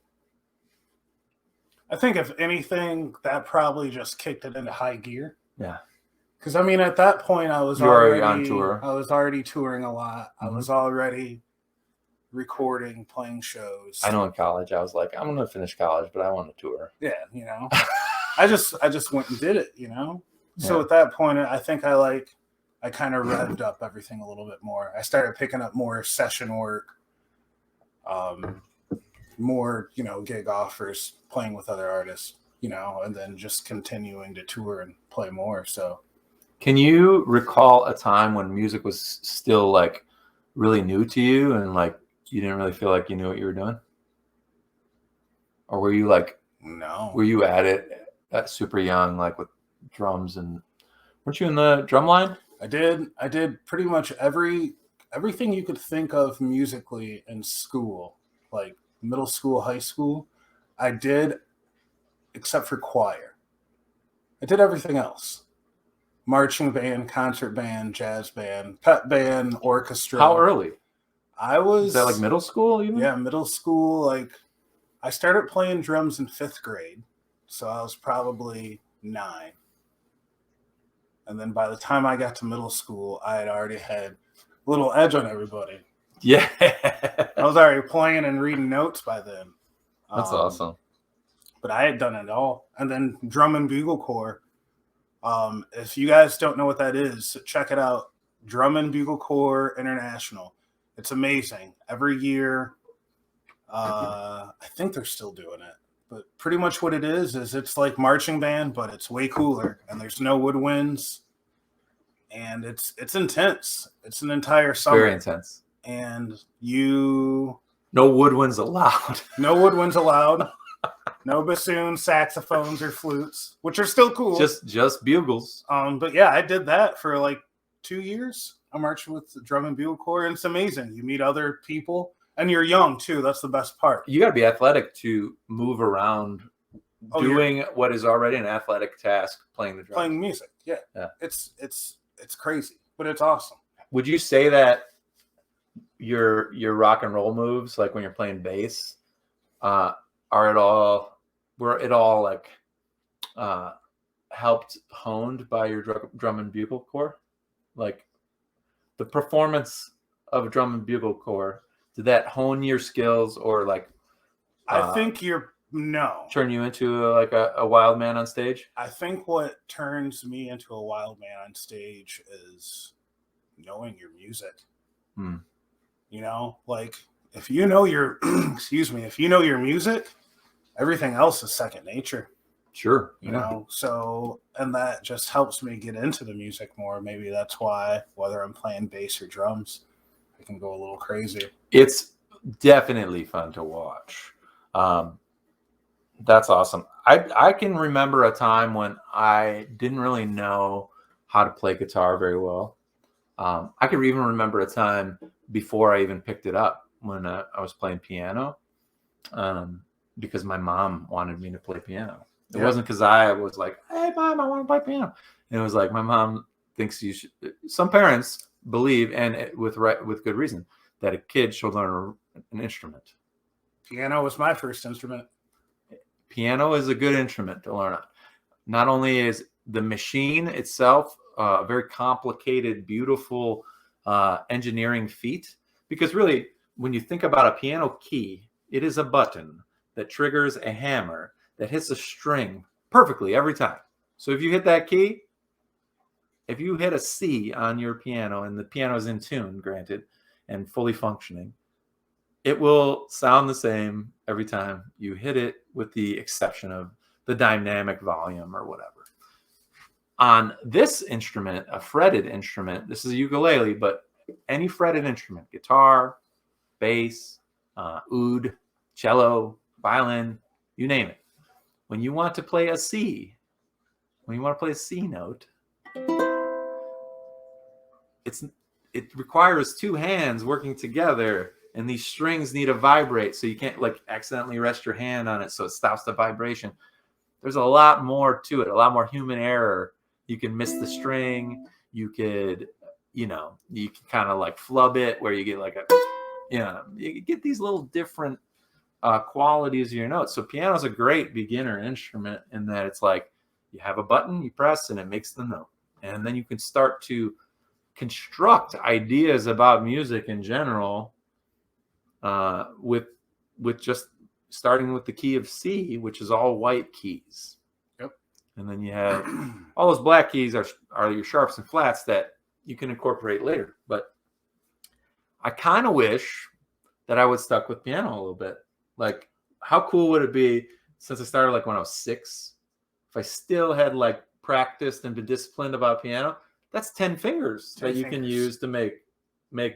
I think if anything, that probably just kicked it into high gear. Yeah. Because I mean, at that point, I was You were already on tour. I was already touring a lot. Mhm. I was already recording, playing shows. I know in college I was like, I'm gonna finish college, but I want to tour. Yeah, you know, I just went and did it. You know, so Yeah. at that point, I think I kind of revved up everything a little bit more. I started picking up more session work, more, you know, gig offers, playing with other artists, you know, and then just continuing to tour and play more. So, Can you recall a time when music was still like really new to you, and like you didn't really feel like you knew what you were doing? Or were you like, no. were you at it at super young, like with drums, and weren't you in the drum line? I did pretty much everything you could think of musically in school, like middle school, high school. I did, except for choir. I did everything else. Marching band, concert band, jazz band, pep band, orchestra. How early? I was... Is that like middle school even? Yeah, middle school. Like, I started playing drums in 5th grade, so I was probably 9. And then by the time I got to middle school, I had already had a little edge on everybody. Yeah. I was already playing and reading notes by then. That's awesome. But I had done it all. And then Drum and Bugle Corps. If you guys don't know what that is, check it out. Drum and Bugle Corps International. It's amazing. Every year, I think they're still doing it. But pretty much what it is it's like marching band, but it's way cooler. And there's no woodwinds. And it's intense. It's an entire summer. Very intense. And no woodwinds allowed. No woodwinds allowed. No bassoons, saxophones, or flutes, which are still cool. Just bugles. But yeah, I did that for like 2 years. I marched with the Drum and Bugle Corps, and it's amazing. You meet other people, and you're young too. That's the best part. You got to be athletic to move around doing what is already an athletic task, playing the drums. Playing music. Yeah. It's crazy, but it's awesome. Would you say that your rock and roll moves, like when you're playing bass, were it all like helped honed by your drum and bugle corps? Like the performance of a drum and bugle corps, did that hone your skills, or like I think turn you into a wild man on stage? I think what turns me into a wild man on stage is knowing your music. You know, like if you know your if you know your music, everything else is second nature. Sure. You know, so, and that just helps me get into the music more. Maybe that's why, whether I'm playing bass or drums, I can go a little crazy. It's definitely fun to watch. That's awesome. I can remember a time when I didn't really know how to play guitar very well. I could even remember a time before I even picked it up when I was playing piano, because my mom wanted me to play piano. It wasn't because I was like, "Hey, Mom, I want to play piano." And it was like, my mom thinks you should. Some parents believe, and with good reason, that a kid should learn an instrument. Piano was my first instrument. Piano is a good instrument to learn on. Not only is the machine itself a very complicated, beautiful engineering feat, because really, when you think about a piano key, it is a button that triggers a hammer that hits a string perfectly every time. So if you hit that key, if you hit a C on your piano, and the piano is in tune, granted, and fully functioning, it will sound the same every time you hit it, with the exception of the dynamic volume or whatever. On this instrument, a fretted instrument, this is a ukulele, but any fretted instrument, guitar, bass, oud, cello, violin, you name it. When you want to play a C, note, it requires two hands working together, and these strings need to vibrate, so you can't like accidentally rest your hand on it so it stops the vibration. There's a lot more to it, a lot more human error. You can miss the string. You could, you can kind of like flub it, where you get like you get these little different qualities of your notes. So piano is a great beginner instrument in that it's like you have a button, you press, and it makes the note. And then you can start to construct ideas about music in general with just starting with the key of C, which is all white keys. Yep. And then you have all those black keys are your sharps and flats that you can incorporate later. But I kind of wish that I would stuck with piano a little bit. Like, how cool would it be, since I started like when I was 6, if I still had like practiced and been disciplined about piano? That's 10 fingers that you can use to make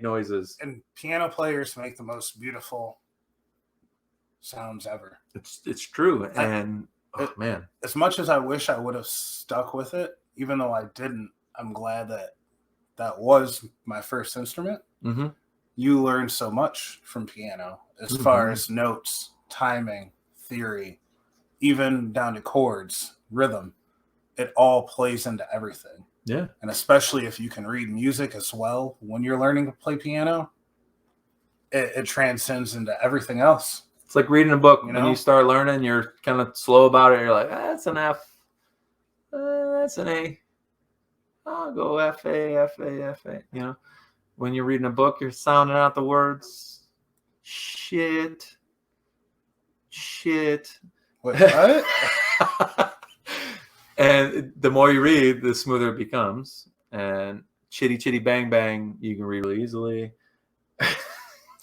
noises. And piano players make the most beautiful sounds ever. It's true. And man, as much as I wish I would have stuck with it, even though I didn't, I'm glad that was my first instrument. Mm-hmm. You learn so much from piano, as far as notes, timing, theory, even down to chords, rhythm. It all plays into everything. Yeah. And especially if you can read music as well when you're learning to play piano, it transcends into everything else. It's like reading a book. When you start learning, you're kind of slow about it. You're like, that's an F. That's an A. I'll go F, A, F, A, F, A. When you're reading a book, you're sounding out the words. Shit. Wait, what? And the more you read, the smoother it becomes. And chitty, chitty, bang, bang, you can read really easily.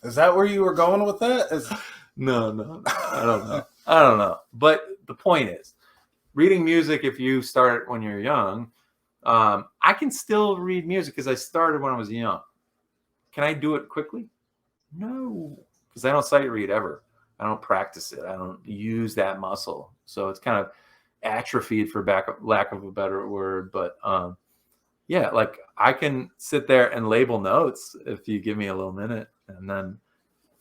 Is that where you were going with that? No. I don't know. But the point is, reading music, if you start when you're young, I can still read music because I started when I was young. Can I do it quickly? No, because I don't sight read ever. I don't practice it. I don't use that muscle. So it's kind of atrophied, for lack of a better word. But yeah, like I can sit there and label notes if you give me a little minute, and then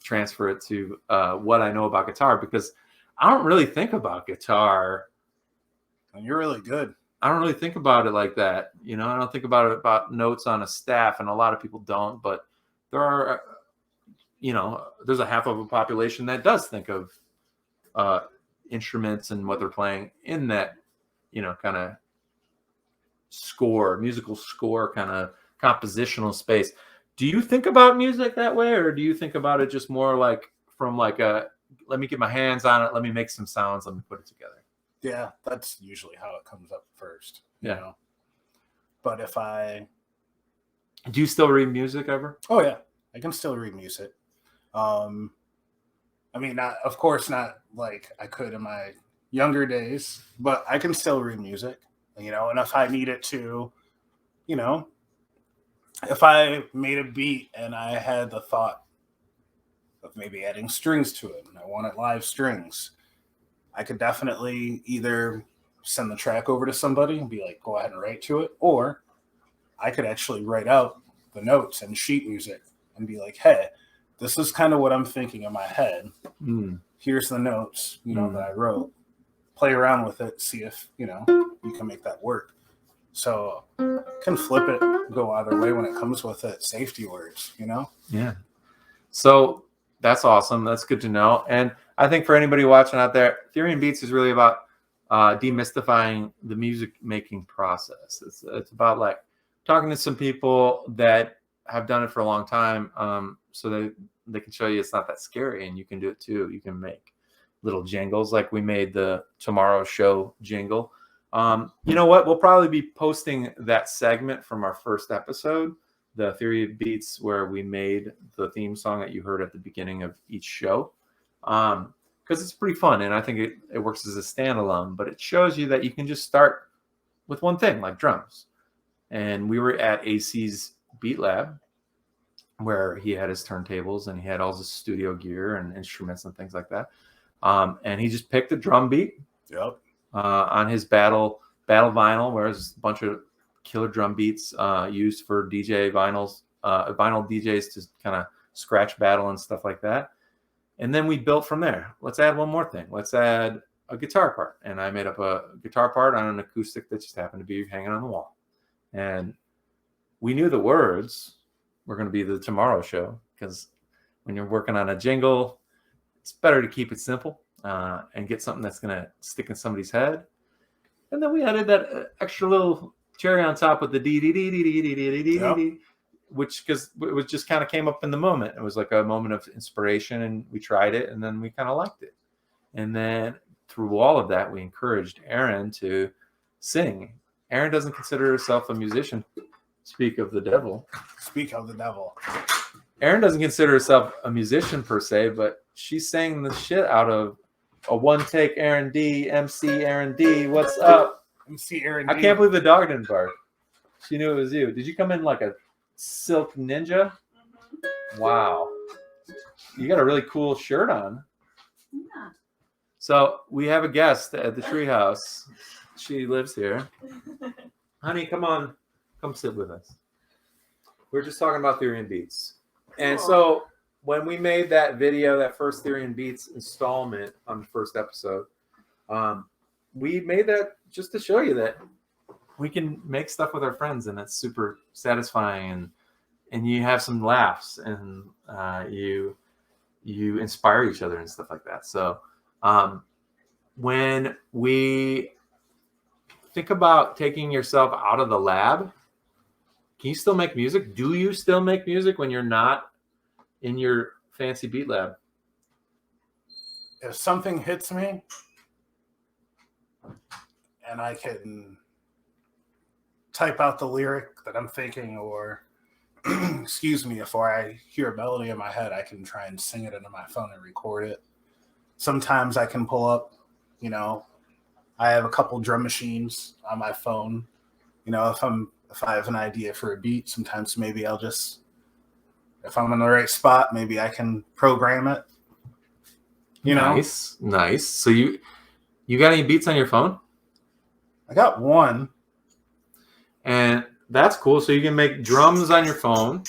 transfer it to what I know about guitar, because I don't really think about guitar. And you're really good. I don't really think about it like that. You know, I don't think about it about notes on a staff, and a lot of people don't. But there are, you know, there's a half of a population that does think of instruments and what they're playing in that, you know, kind of musical score, kind of compositional space. Do you think about music that way, or do you think about it just more like from like let me get my hands on it, let me make some sounds, let me put it together? Yeah, that's usually how it comes up first. Yeah. You know? But if I... Do you still read music ever? Oh, yeah. I can still read music. I mean, of course, not like I could in my younger days, but I can still read music, you know, and if I needed to, you know, if I made a beat and I had the thought of maybe adding strings to it and I wanted live strings, I could definitely either send the track over to somebody and be like, go ahead and write to it, or I could actually write out the notes and sheet music and be like, hey, this is kind of what I'm thinking in my head. Here's the notes, you know, that I wrote. Play around with it, see if, you know, you can make that work. So can flip it, go either way when it comes with it. Safety words, you know? Yeah. So that's awesome. That's good to know. And I think for anybody watching out there, Theory and Beats is really about demystifying the music making process. It's about like talking to some people that have done it for a long time, so that they can show you it's not that scary, and you can do it too. You can make little jingles like we made the Tomorrow Show jingle. You know what? We'll probably be posting that segment from our first episode, the Theory of Beats, where we made the theme song that you heard at the beginning of each show. Because it's pretty fun, and I think it works as a standalone, but it shows you that you can just start with one thing, like drums. And we were at AC's Beat Lab, where he had his turntables and he had all his studio gear and instruments and things like that. And he just picked a drum beat on his battle vinyl, where there's a bunch of killer drum beats used for vinyl DJs to kind of scratch battle and stuff like that. And then we built from there. Let's add one more thing. Let's add a guitar part. And I made up a guitar part on an acoustic that just happened to be hanging on the wall. And we knew the words were going to be the Tomorrow Show, because when you're working on a jingle, it's better to keep it simple and get something that's going to stick in somebody's head. And then we added that extra little cherry on top with the D, which, because it just kind of came up in the moment. It was like a moment of inspiration, and we tried it, and then we kind of liked it. And then through all of that, we encouraged Erin to sing. Erin doesn't consider herself a musician. Speak of the devil. Speak of the devil. Erin doesn't consider herself a musician per se, but she sang the shit out of a one take Erin D, MC Erin D. What's up? MC Erin D. I can't believe the dog didn't bark. She knew it was you. Did you come in like a silk ninja? Wow. You got a really cool shirt on. Yeah. So we have a guest at the treehouse. She lives here. Honey, come on. Come sit with us. We're just talking about Theory and Beats. And so when we made that video, that first Theory and Beats installment on the first episode, we made that just to show you that we can make stuff with our friends, and it's super satisfying, and you have some laughs, and you inspire each other and stuff like that. So when we think about taking yourself out of the lab, can you still make music? Do you still make music when you're not in your fancy beat lab? If something hits me and I can type out the lyric that I'm thinking, or excuse me, if I hear a melody in my head, I can try and sing it into my phone and record it. Sometimes I can pull up, you know, I have a couple drum machines on my phone. You know, if I have an idea for a beat, sometimes maybe I'll just, if I'm in the right spot, maybe I can program it. You know? Nice. So you got any beats on your phone? I got one. And that's cool. So you can make drums on your phone.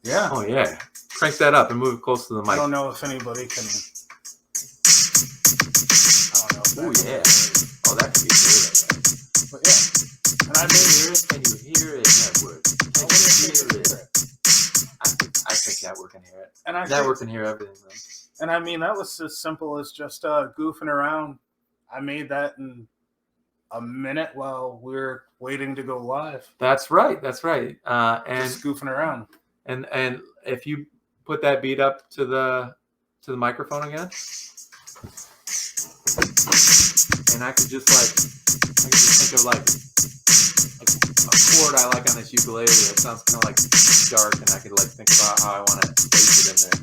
Yeah. Oh, yeah. Crank that up and move it close to the mic. I don't know if anybody can Oh yeah. Oh, that could be good. But yeah, and I made Can you hear it, Network? Can you hear it? I think Network can hear it. And I Network can hear everything, though. And I mean, that was as simple as just goofing around. I made that in a minute while we were waiting to go live. That's right. That's right. And Just goofing around. and if you put that beat up to the microphone again, and I could just think of like a chord I like on this ukulele. It sounds kind of like dark, and I could like think about how I want to place it in there.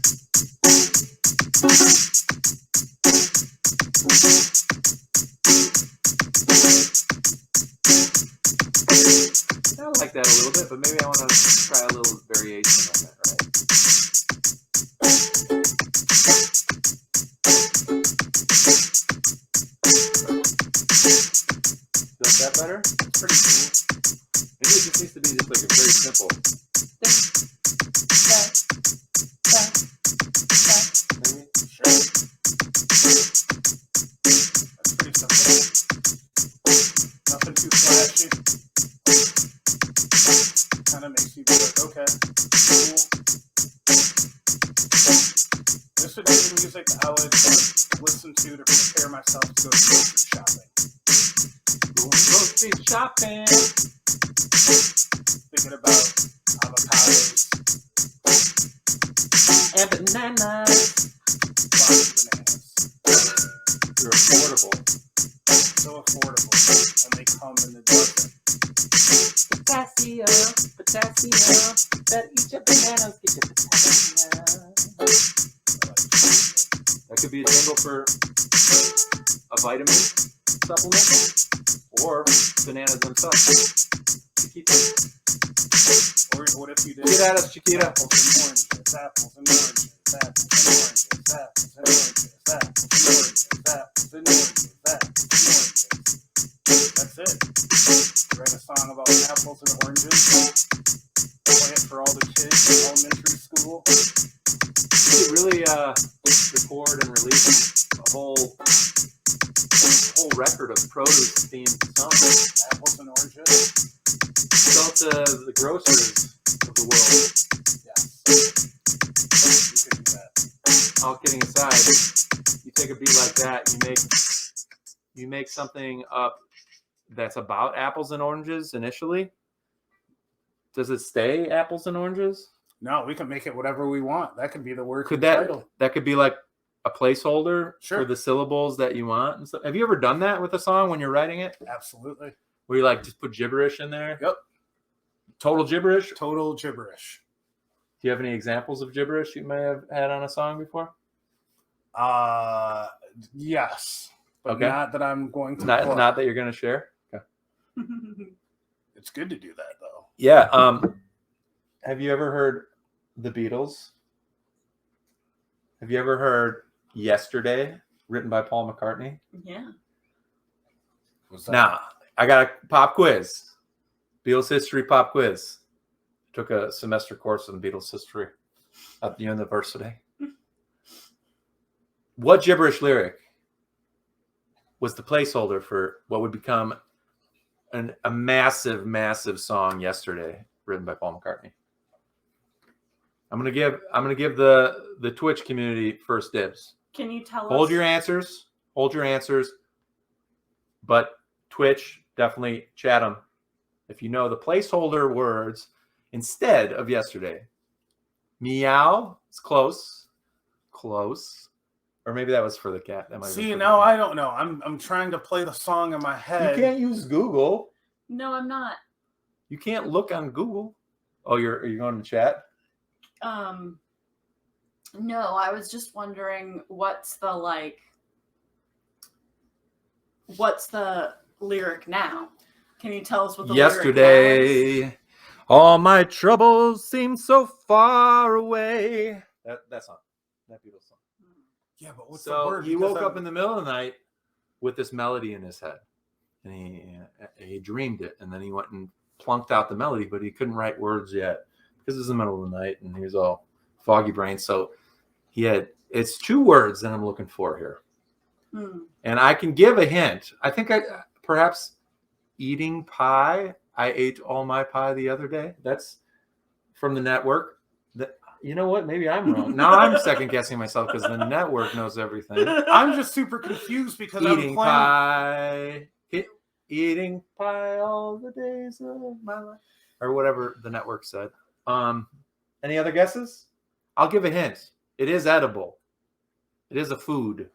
I like that a little bit, but maybe I want to try a little variation on that, right? Is that better? It's pretty cool. Maybe it just needs to be just like a very simple. Maybe. Sure. That's pretty simple. Nothing too flashy. Kind of makes you be like, okay, cool. This would be the music I would listen to prepare myself to go grocery shopping. Grocery shopping. Thinking about avocados, And bananas. lots of bananas. They're affordable. So affordable, and they come in the dozen. Potassium. Better eat your bananas, get your potassium. That could be a jingle for a vitamin supplement or bananas themselves. Chiquita. Or what if you did Get at us, Chiquita. apples and oranges, apples and oranges, apples and oranges, apples and oranges, apples and oranges, apples and oranges, apples and oranges. That's it. Write a song about apples and oranges. Play it for all the kids in elementary school. You could really record and release a whole record of produce themed songs. Apples and oranges. Sell to the grocers of the world. Yes. You could do that. All kidding aside, you take a beat like that, you make something up that's about apples and oranges initially. Does it stay apples and oranges? No, we can make it whatever we want. That could be the word. Could title. that could be like a placeholder Sure. for the syllables that you want and stuff? Have you ever done that with a song when you're writing it? Absolutely. Where you like just put gibberish in there? Yep. Total gibberish? Total gibberish. Do you have any examples of gibberish you may have had on a song before? Yes, but Okay. not that I'm going to. Not that you're going to share? Okay. It's good to do that though. Yeah. Have you ever heard the Beatles? Have you ever heard Yesterday, written by Paul McCartney? Yeah. Now, I got a pop quiz. Beatles history pop quiz. Took a semester course in Beatles history at the university. What gibberish lyric was the placeholder for what would become a massive, massive song, Yesterday, written by Paul McCartney? I'm gonna give the Twitch community first dibs. Can you tell us? Hold your answers. But Twitch, definitely chat them. If you know the placeholder words instead of Yesterday. Meow. It's close. Or maybe that was for the cat. That might See, now I don't know. I'm trying to play the song in my head. You can't use Google. No, I'm not. You can't look on Google. Oh, are you going to chat? No, I was just wondering what's the lyric now? Can you tell us what the lyric now is? Yesterday, all my troubles seem so far away. That song, that Beatles song. Yeah, but what's the So word? he woke up in the middle of the night with this melody in his head, and he dreamed it, and then he went and plunked out the melody, but he couldn't write words yet because it was the middle of the night, and he was all foggy brain. So it's two words that I'm looking for here. And I can give a hint. I think perhaps eating pie. I ate all my pie the other day. That's from the network. You know what? Maybe I'm wrong. Now I'm second guessing myself because the network knows everything. I'm just super confused because Eating I'm playing. pie. Eating pie all the days of my life. Or whatever the network said. Any other guesses? I'll give a hint. It is edible. It is a food,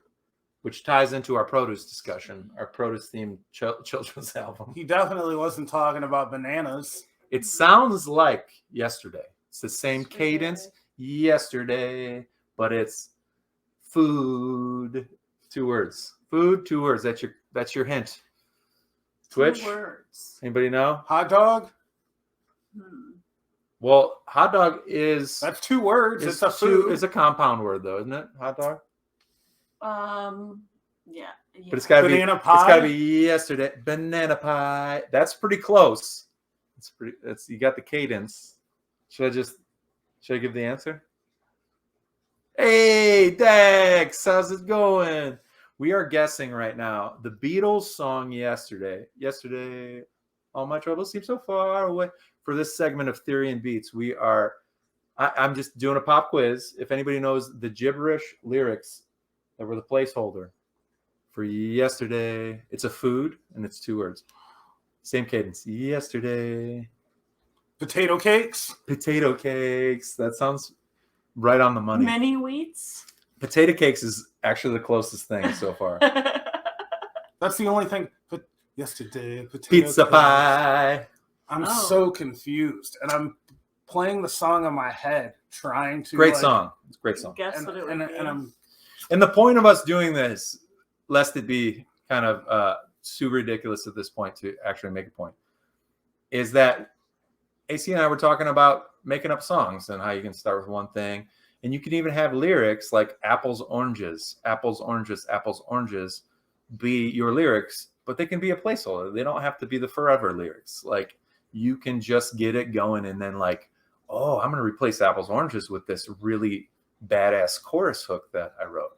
which ties into our produce discussion, our produce-themed children's album. He definitely wasn't talking about bananas. It sounds like yesterday. It's the same cadence, yesterday, but it's food. 2 words. Food, 2 words. That's your hint. Twitch. 2 words. Anybody know? Hot dog? Well, hot dog is... That's 2 words. It's a food. It's a compound word, though, isn't it? Hot dog? Yeah. But it's gotta Banana be pie? It's gotta be yesterday. Banana pie. That's pretty close. You got the cadence. Should I give the answer? Hey, Dex, how's it going? We are guessing right now the Beatles song Yesterday. Yesterday, all my troubles seem so far away. For this segment of Theory and Beats, I'm just doing a pop quiz. If anybody knows the gibberish lyrics that were the placeholder for yesterday, it's a food and it's 2 words. Same cadence. Yesterday. Potato cakes? Potato cakes. That sounds right on the money. Mini wheats? Potato cakes is actually the closest thing so far. That's the only thing. But yesterday, potato Pizza cakes. pie. I'm so confused. And I'm playing the song in my head, trying to... Great song. It's a great song. Guess what it would be. And the point of us doing this, lest it be kind of super ridiculous at this point to actually make a point, is that AC and I were talking about making up songs and how you can start with one thing. And you can even have lyrics like apples, oranges, apples, oranges, apples, oranges be your lyrics, but they can be a placeholder. They don't have to be the forever lyrics. Like you can just get it going and then like, oh, I'm going to replace apples, oranges with this really badass chorus hook that I wrote.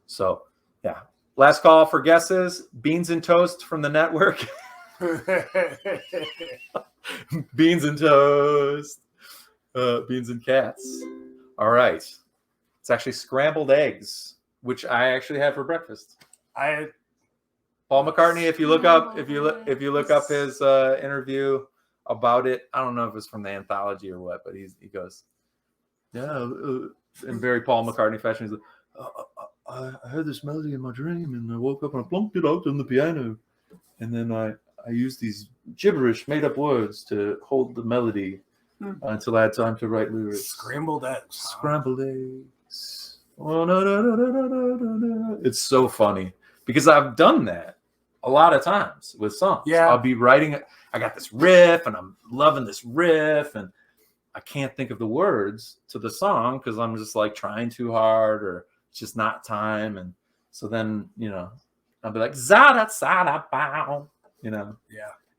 So yeah. Last call for guesses. Beans and toast from the network. Beans and toast. Beans and cats. All right. It's actually scrambled eggs, which I actually had for breakfast. Paul McCartney, if you look up his interview about it, I don't know if it's from the anthology or what, but he goes, yeah, in very Paul McCartney fashion. He's like, I heard this melody in my dream, and I woke up and I plunked it out on the piano, and then I used these gibberish, made-up words to hold the melody until I had time to write lyrics. Scrambled eggs. Scrambled eggs. Oh, no. It's so funny because I've done that a lot of times with songs. Yeah. I'll be writing, I got this riff, and I'm loving this riff, and I can't think of the words to the song because I'm just like trying too hard or it's just not time. And so then, I'll be like, zada, zada, bow, Yeah.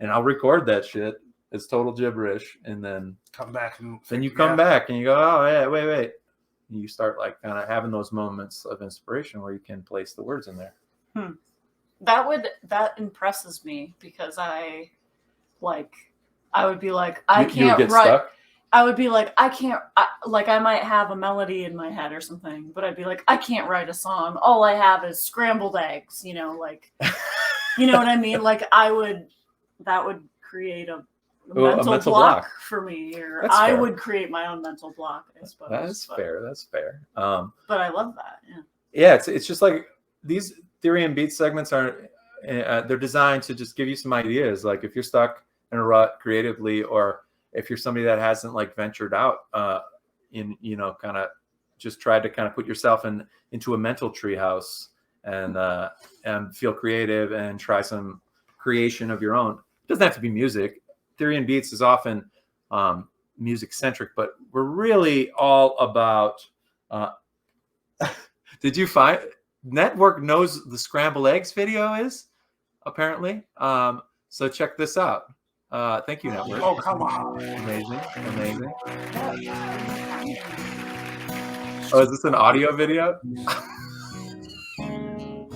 and I'll record that shit. It's total gibberish. And then come back and then you come back and you go, oh yeah, wait. And you start like kind of having those moments of inspiration where you can place the words in there. That impresses me because I would be like, I You would can't get write. stuck? I would be like, I might have a melody in my head or something, but I'd be like, I can't write a song. All I have is scrambled eggs, you know what I mean? Like that would create a mental block for me, or I would create my own mental block, I suppose. That's fair. But I love that. Yeah, it's just like these Theory and Beats segments are, they're designed to just give you some ideas. Like if you're stuck in a rut creatively, or if you're somebody that hasn't like ventured out kind of just tried to kind of put yourself into a mental treehouse and feel creative and try some creation of your own. It doesn't have to be music. Theory and Beats is often music centric, but we're really all about did you find Network knows the scrambled eggs video is apparently? So check this out. Thank you, Network. Oh, come on. Amazing. Oh, is this an audio video?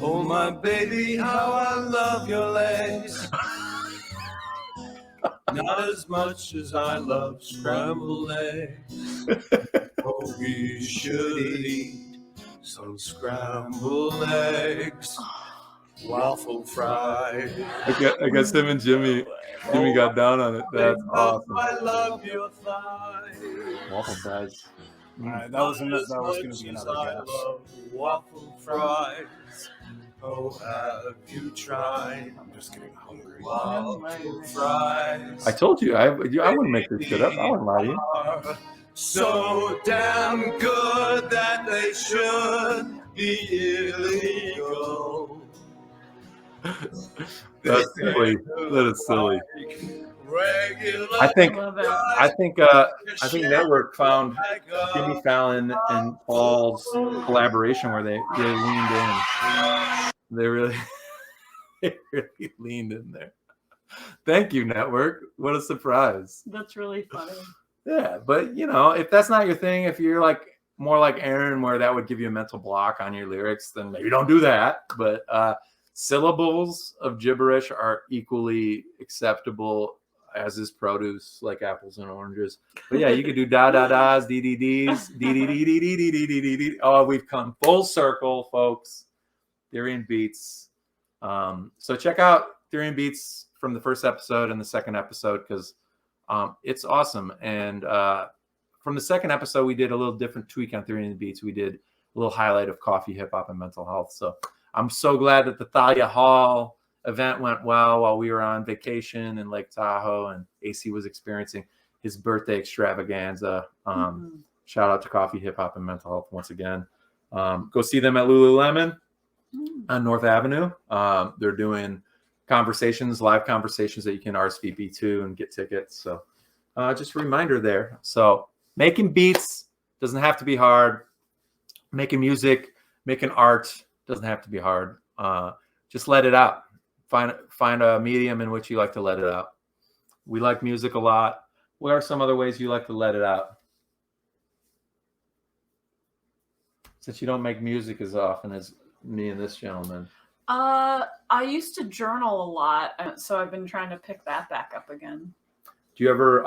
Oh, my baby, how I love your legs. Not as much as I love scrambled eggs. Oh, we should eat some scrambled eggs, waffle fries. I guess him and Jimmy got down on it. That's awesome. I love your thighs. Waffle fries. All right, that was going to be another I guess. love waffle fries. Oh, have you tried I'm just getting hungry. waffle fries? I told you, I wouldn't make this shit up. I wouldn't lie to you. Are so damn good that they should be illegal. That's silly. That is silly. Regular I think Love it. I think Network found Jimmy Fallon and Paul's collaboration where they leaned in. They really leaned in there. Thank you, Network. What a surprise. That's really funny. Yeah, but you know, if that's not your thing, if you're like more like Erin, where that would give you a mental block on your lyrics, then maybe don't do that. But syllables of gibberish are equally acceptable, as is produce, like apples and oranges. But yeah, you could do da da das, dee dee dees, dee dee dee dee dee dee dee dee dee. Oh, we've come full circle, folks. Theory and Beats. So check out Theory and Beats from the first episode and the second episode, because it's awesome. And from the second episode, we did a little different tweak on Theory and Beats. We did a little highlight of coffee, hip hop, and mental health. So I'm so glad that the Thalia Hall event went well while we were on vacation in Lake Tahoe, and AC was experiencing his birthday extravaganza. Shout out to Coffee, Hip Hop, and Mental Health once again. Go see them at Lululemon on North Avenue. They're doing live conversations that you can RSVP to and get tickets. So just a reminder there. So making beats doesn't have to be hard. Making music, making art doesn't have to be hard. Just let it out. Find a medium in which you like to let it out. We like music a lot. What are some other ways you like to let it out? Since you don't make music as often as me and this gentleman. I used to journal a lot, so I've been trying to pick that back up again. Do you ever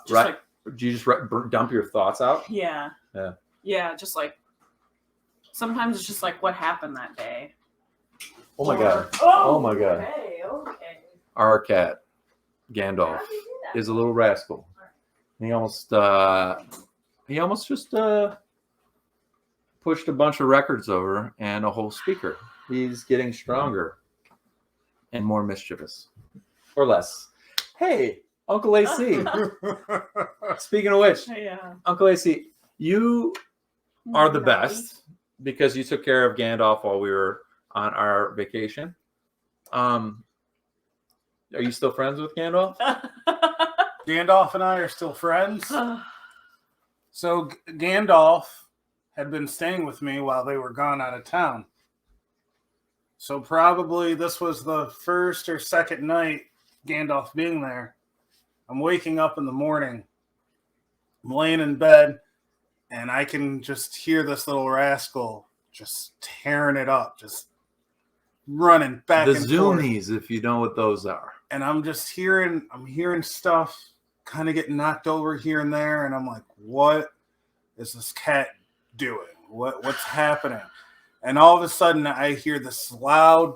Just do you just dump your thoughts out? Yeah. Yeah, just like sometimes it's just like what happened that day. Oh my god. Oh my god. Okay. Our cat, Gandalf, is a little rascal. He almost just pushed a bunch of records over and a whole speaker. He's getting stronger and more mischievous, or less. Hey, Uncle AC. Speaking of which, Yeah. Uncle AC, you are the best because you took care of Gandalf while we were on our vacation. Are you still friends with Gandalf? Gandalf and I are still friends. So Gandalf had been staying with me while they were gone out of town. So probably this was the first or second night Gandalf being there. I'm waking up in the morning. I'm laying in bed, and I can just hear this little rascal just tearing it up, just running back The and forth. Zoomies, if you know what those are. And I'm hearing stuff kind of getting knocked over here and there, and I'm like, what is this cat doing? What's happening? And all of a sudden I hear this loud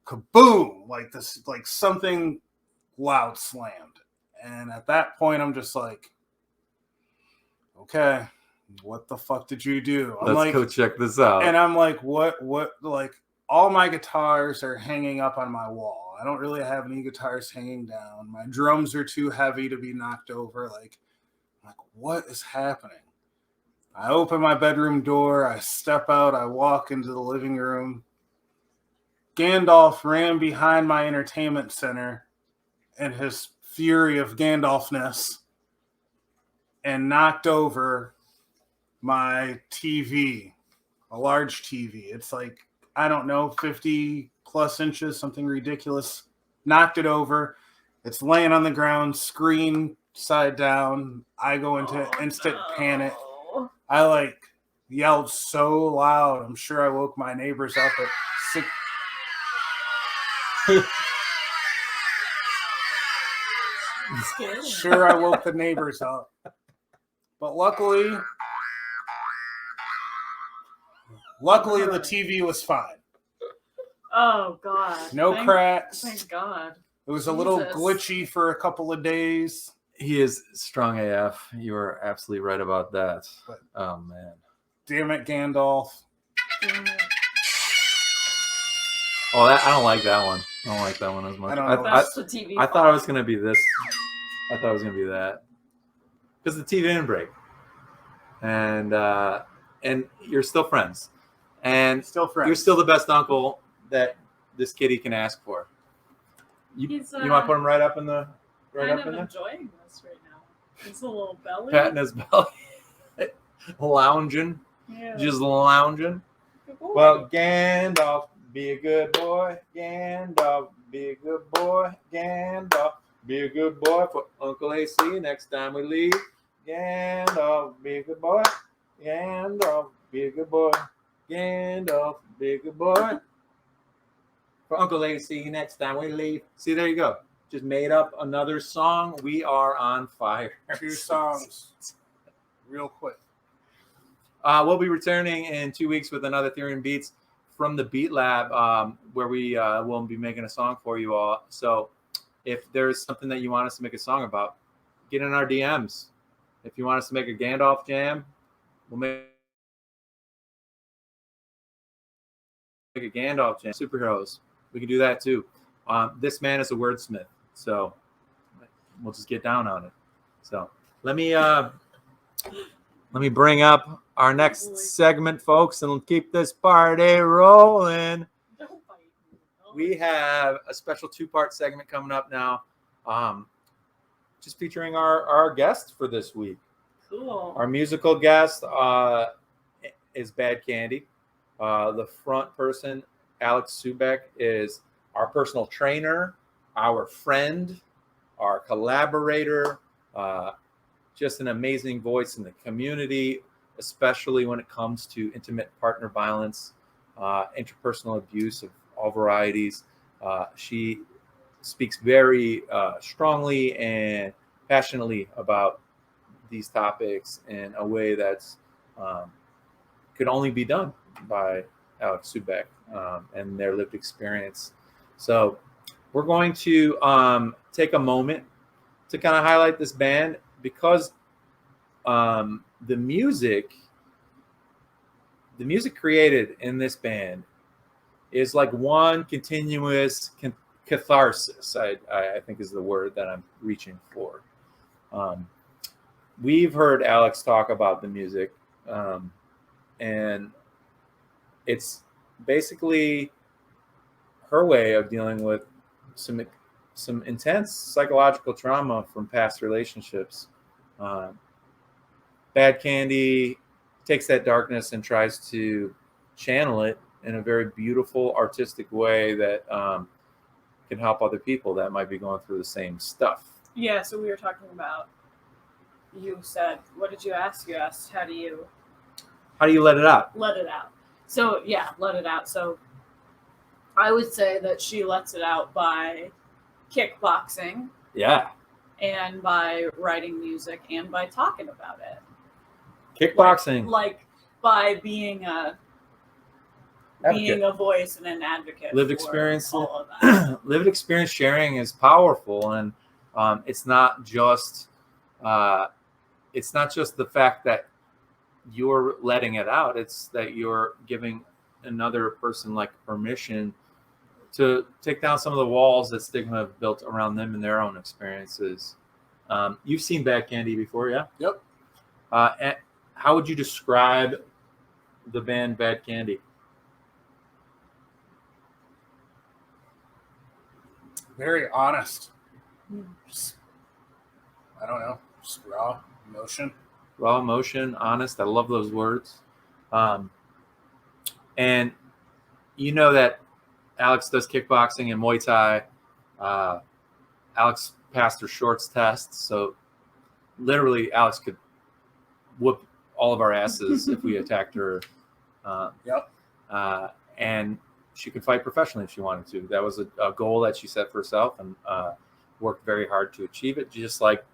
kaboom, like something loud slammed. And at that point I'm just like, okay, what the fuck did you do? Let's go check this out. And I'm like, what, like, all my guitars are hanging up on my wall. I don't really have any guitars hanging down. My drums are too heavy to be knocked over. Like, what is happening? I open my bedroom door. I step out. I walk into the living room. Gandalf ran behind my entertainment center in his fury of Gandalfness and knocked over my TV, a large TV. It's like, I don't know, 50 plus inches, something ridiculous. Knocked it over. It's laying on the ground, screen side down. I go into instant panic. I yelled so loud. I'm sure I woke my neighbors up at Scary. Sure, I woke the neighbors up. But luckily the TV was fine. Oh God. No cracks. Thank God. It was a little Jesus. glitchy for a couple of days. He is strong AF. You are absolutely right about that. But- Oh man. Damn it, Gandalf. Damn it. Oh, I don't like that one. I don't like that one as much. I don't know. That's the TV. I thought it was gonna be this. I thought it was gonna be that because the TV didn't break, and you're still friends, and Still friends. you're still the best uncle that this kitty can ask for. You He's, want to put him right up in the kind of there, enjoying this right now. He's a little belly. patting his belly, lounging, Yeah. just lounging. Good boy. Well, Gandalf, be a good boy. Gandalf, be a good boy. Gandalf, be a good boy for Uncle AC next time we leave. Gandalf, be a good boy. Gandalf, be a good boy. Gandalf, be a good boy for Uncle AC next time we leave. See, there you go. Just made up another song. We are on fire. 2 songs. Real quick. We'll be returning in 2 weeks with another Theory and Beats from the Beat Lab, where we will be making a song for you all. So if there's something that you want us to make a song about, get in our DMs. If you want us to make a Gandalf jam, we'll make a Gandalf jam. Superheroes. We can do that too. This man is a wordsmith, so we'll just get down on it. So let me bring up our next segment, folks, and keep this party rolling. Don't bite me. We have a special 2-part segment coming up now, just featuring our guest for this week. Cool. Our musical guest is Bad Candy. The front person, Alex Subek, is our personal trainer, our friend, our collaborator, just an amazing voice in the community, especially when it comes to intimate partner violence, interpersonal abuse of all varieties. She speaks very strongly and passionately about these topics in a way that's could only be done by Alex Subek and their lived experience. So we're going to take a moment to kind of highlight this band because the music created in this band is like one continuous catharsis, I think is the word that I'm reaching for. We've heard Alex talk about the music, and it's basically her way of dealing with some intense psychological trauma from past relationships. Bad Candy takes that darkness and tries to channel it in a very beautiful, artistic way that can help other people that might be going through the same stuff. Yeah, so we were talking about, you said, what did you ask? You asked, how do you let it out? let it out? So, yeah, let it out. So, I would say that she lets it out by kickboxing Yeah. and by writing music and by talking about it. Kickboxing. Like by being a voice and an advocate. Lived for experience. all of that. Lived experience sharing is powerful, and it's not just the fact that you're letting it out. It's that you're giving another person like permission to take down some of the walls that stigma have built around them and their own experiences. You've seen Bad Candy before, yeah? Yep. And how would you describe the band Bad Candy? Very honest. Hmm. I don't know. Just raw emotion. Raw emotion, honest. I love those words. And you know that Alex does kickboxing and Muay Thai. Alex passed her shorts test, so literally Alex could whoop all of our asses if we attacked her. Yep. And she could fight professionally if she wanted to. That was a goal that she set for herself, and worked very hard to achieve it. Just like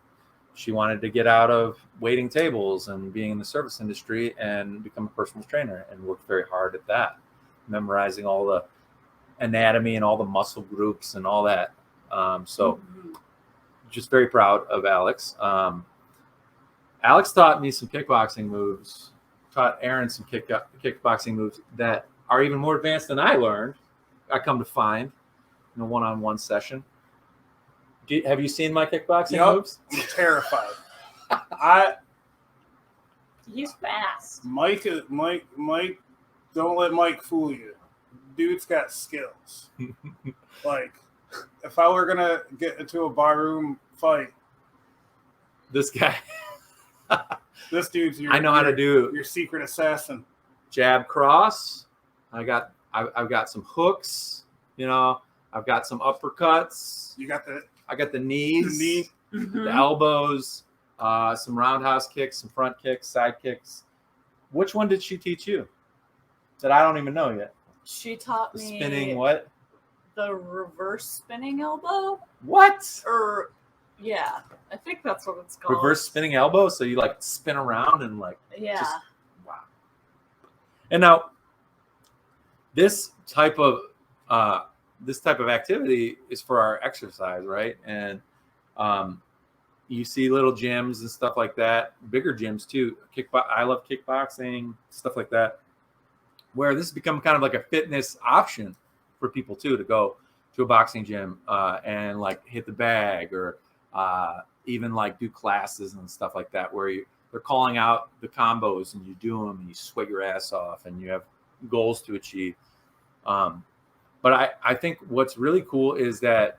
she wanted to get out of waiting tables and being in the service industry and become a personal trainer, and worked very hard at that, memorizing all the anatomy and all the muscle groups and all that. So just very proud of Alex. Alex taught me some kickboxing moves, taught Erin some kickboxing moves that are even more advanced than I learned. I come to find in a one-on-one session. Have you seen my kickboxing moves? I'm terrified. He's fast. Mike, don't let Mike fool you. Dude's got skills. Like, if I were gonna get into a barroom fight, this guy, this dude's I know how to do your secret assassin. Jab cross. I've got some hooks. You know, I've got some uppercuts. I got the knees, the elbows, some roundhouse kicks, some front kicks, side kicks. Which one did she teach you? That I don't even know yet. She taught The me spinning what? The reverse spinning elbow. What? Or yeah, I think that's what it's called. Reverse spinning elbow. So you like spin around and like Yeah. Wow. And now this type of activity is for our exercise, right? And you see little gyms and stuff like that, bigger gyms too. I love kickboxing, stuff like that, where this has become kind of like a fitness option for people too, to go to a boxing gym and like hit the bag, or even like do classes and stuff like that, where they're calling out the combos and you do them and you sweat your ass off and you have goals to achieve. But I think what's really cool is that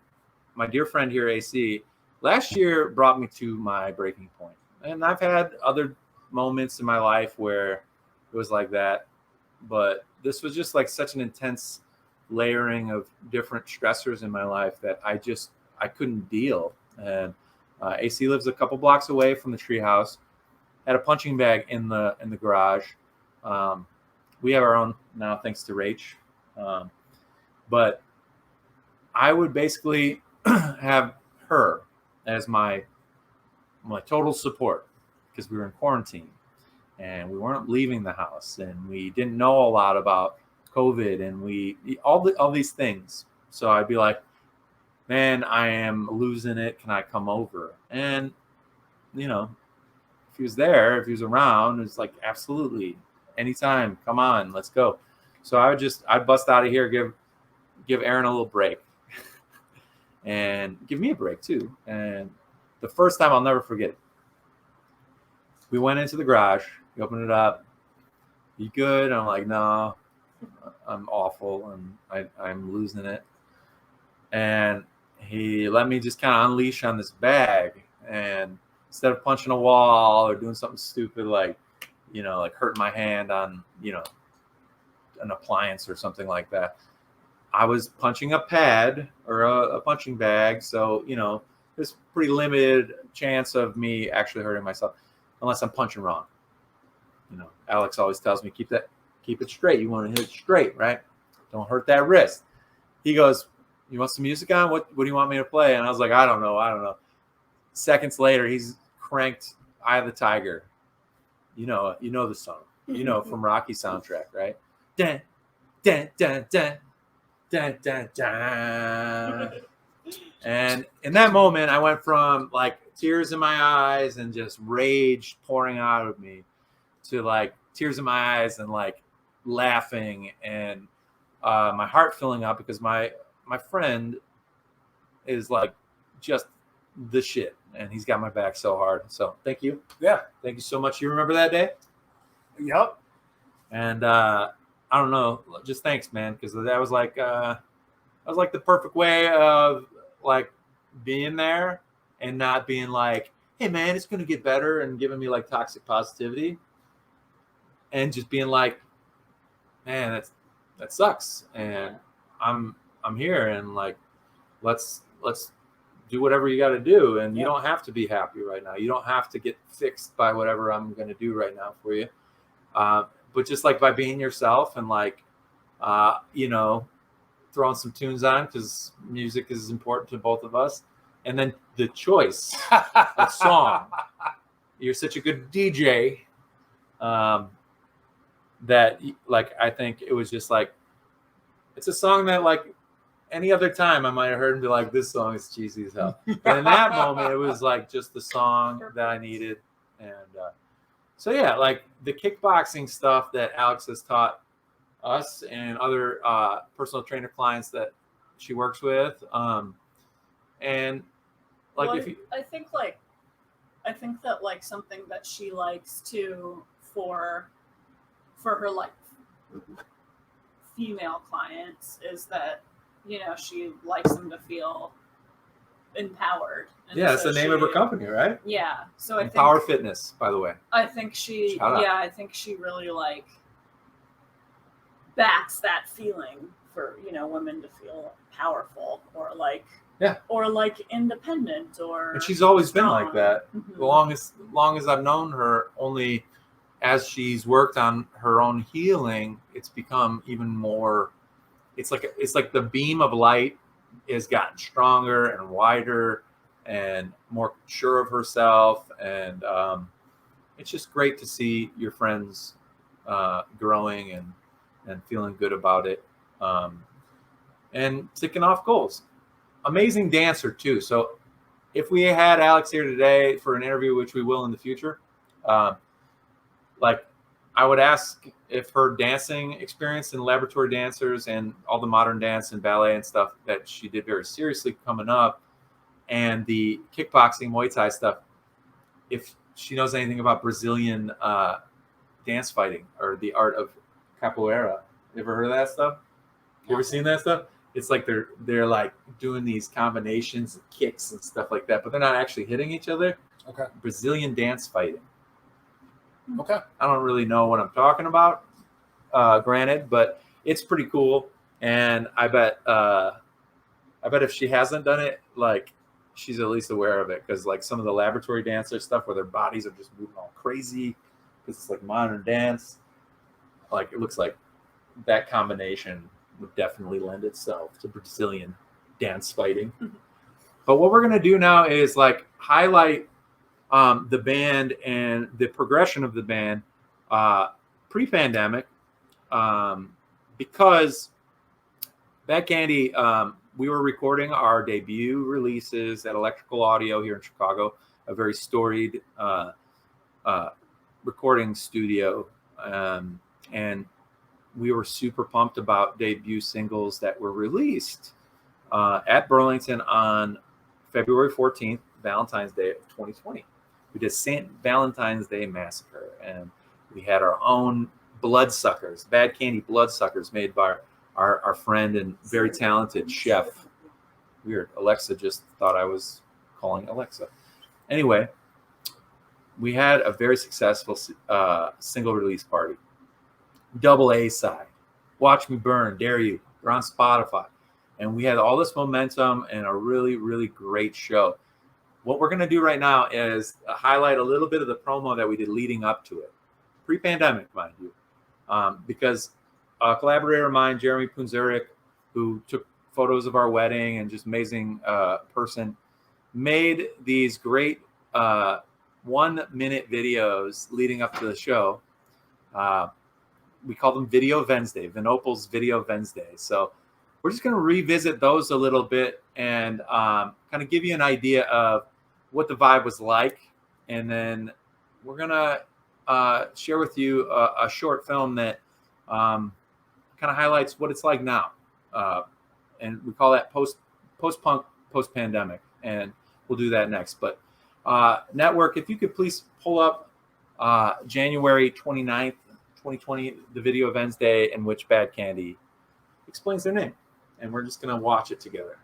my dear friend here, AC, last year brought me to my breaking point. And I've had other moments in my life where it was like that. But this was just like such an intense layering of different stressors in my life that I couldn't deal. And AC lives a couple blocks away from the treehouse, had a punching bag in the garage. We have our own now, thanks to Rach. But I would basically have her as my total support, because we were in quarantine and we weren't leaving the house and we didn't know a lot about COVID and all these things. So I'd be like, man, I am losing it. Can I come over? And, you know, if he was there, if he was around, it's like, absolutely, anytime, come on, let's go. So I'd bust out of here, give Erin a little break and give me a break too. And the first time, I'll never forget it. We went into the garage, we opened it up. You good? And I'm like, no, I'm awful and I'm losing it. And he let me just kind of unleash on this bag. And instead of punching a wall or doing something stupid like, you know, like hurting my hand on, you know, an appliance or something like that, I was punching a pad or a punching bag. So, you know, there's pretty limited chance of me actually hurting myself unless I'm punching wrong. You know, Alex always tells me, keep it straight. You want to hit it straight, right? Don't hurt that wrist. He goes, you want some music on? What do you want me to play? And I was like, I don't know. Seconds later, he's cranked Eye of the Tiger. You know the song. You know, from Rocky soundtrack, right? Dun, dun, dun, dun, dun, dun, dun. And in that moment, I went from like tears in my eyes and just rage pouring out of me to like tears in my eyes and like laughing and my heart filling up, because my friend is like just the shit and he's got my back so hard. So thank you. Yeah. Thank you so much. You remember that day? Yep. And I don't know, just thanks, man, because that was like the perfect way of like being there and not being like, hey man, it's gonna get better, and giving me like toxic positivity, and just being like, man, that sucks, and I'm here, and like let's do whatever you got to do, and you don't have to be happy right now. You don't have to get fixed by whatever I'm gonna do right now for you. But just like by being yourself and like, you know, throwing some tunes on because music is important to both of us. And then the choice of song. You're such a good DJ that, like, I think it was just like, it's a song that, like, any other time I might have heard and be like, this song is cheesy as hell. But in that moment, it was like just the song that I needed. And so, yeah, like the kickboxing stuff that Alex has taught us and other personal trainer clients that she works with. And like, well, if you, I think that like something that she likes to for her like female clients is that, you know, she likes them to feel empowered. And yeah, it's so the name of her company, right? Yeah. So I Power think Fitness, by the way. I think she Shout out. I think she really like backs that feeling for, you know, women to feel powerful or like or like independent or And she's always strong. been like that. Mhm. As long as I've known her, only as she's worked on her own healing, it's become even more. It's like the beam of light has gotten stronger and wider and more sure of herself, and it's just great to see your friends growing and feeling good about it, and ticking off goals. Amazing dancer too. So if we had Alex here today for an interview, which we will in the future, like I would ask if her dancing experience and laboratory dancers and all the modern dance and ballet and stuff that she did very seriously coming up, and the kickboxing, Muay Thai stuff, if she knows anything about Brazilian dance fighting or the art of capoeira. You ever heard of that stuff? You ever seen that stuff? It's like they're like doing these combinations and kicks and stuff like that, but they're not actually hitting each other. Okay. Brazilian dance fighting. Okay. I don't really know what I'm talking about, granted, but it's pretty cool. And I bet if she hasn't done it, like she's at least aware of it, because like some of the laboratory dancer stuff where their bodies are just moving all crazy because it's like modern dance. Like it looks like that combination would definitely lend itself to Brazilian dance fighting. Mm-hmm. But what we're gonna do now is like highlight the band and the progression of the band pre-pandemic, because Bad Candy, we were recording our debut releases at Electrical Audio here in Chicago, a very storied recording studio, and we were super pumped about debut singles that were released at Burlington on February 14th, Valentine's Day of 2020. We did St. Valentine's Day Massacre, and we had our own Bloodsuckers, Bad Candy Bloodsuckers, made by our friend and very talented chef. Weird. Alexa just thought I was calling Alexa. Anyway, we had a very successful single release party. Double A side, Watch Me Burn, Dare You. We're on Spotify. And we had all this momentum and a really, really great show. What we're going to do right now is highlight a little bit of the promo that we did leading up to it. Pre-pandemic, mind you. Because a collaborator of mine, Jeremy Punzeric, who took photos of our wedding and just amazing person, made these great 1-minute videos leading up to the show. We call them Video Wednesday, Vinopal's Video Wednesday. So we're just going to revisit those a little bit and kind of give you an idea of what the vibe was like. And then we're going to share with you a short film that kind of highlights what it's like now. And we call that post-punk, post-pandemic. And we'll do that next. But Network, if you could please pull up January 29th, 2020, the Video Wednesday in which Bad Candy explains their name. And we're just going to watch it together.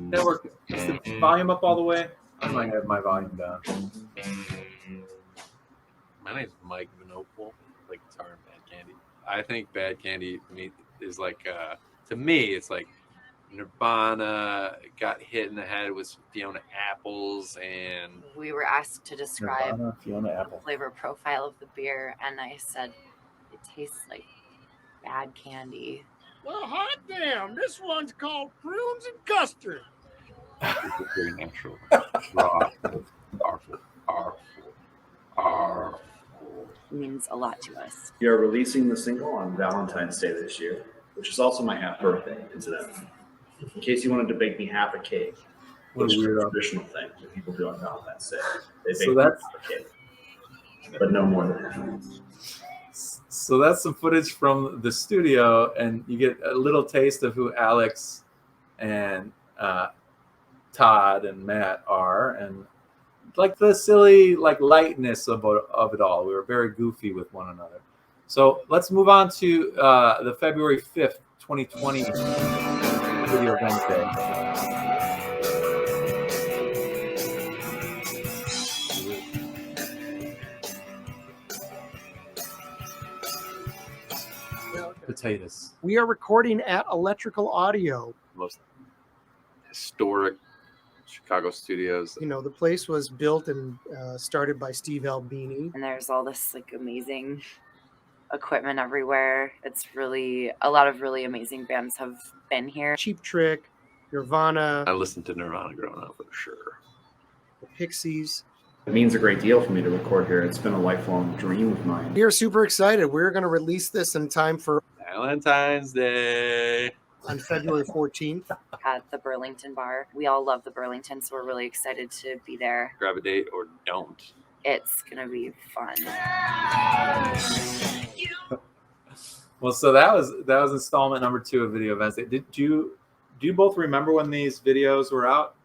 Network, is the volume up all the way? I might have my volume down. My name's Mike Vinopal, like guitar and Bad Candy. I think Bad Candy is like, to me, it's like Nirvana, got hit in the head with Fiona Apples, and We were asked to describe Nirvana, Fiona the Apple. flavor profile of the beer, and I said it tastes like bad candy. Well, hot damn! This one's called prunes and custard. it's very natural, raw, powerful, powerful. It means a lot to us. We are releasing the single on Valentine's Day this year, which is also my half birthday, incidentally. In case you wanted to bake me half a cake, What which a is a weirdo. traditional thing that people do on Valentine's Day. They So bake me that's- half a cake, but no more than that. So that's some footage from the studio, and you get a little taste of who Alex and Todd and Matt are, and like the silly like lightness of it all. We were very goofy with one another. So let's move on to the February 5th, 2020 Video Wednesday. Potatoes. We are recording at Electrical Audio. Most historic Chicago studios. You know, the place was built and started by Steve Albini. And there's all this like amazing equipment everywhere. It's really a lot of really amazing bands have been here. Cheap Trick, Nirvana, I listened to Nirvana growing up for sure. the Pixies. It means a great deal for me to record here. It's been a lifelong dream of mine. We are super excited. We're going to release this in time for Valentine's Day. on February 14th. At the Burlington bar. We all love the Burlington, so we're really excited to be there. Grab a date or don't. It's gonna be fun. Well, so that was installment number 2 of Video Wednesday. Do you both remember when these videos were out?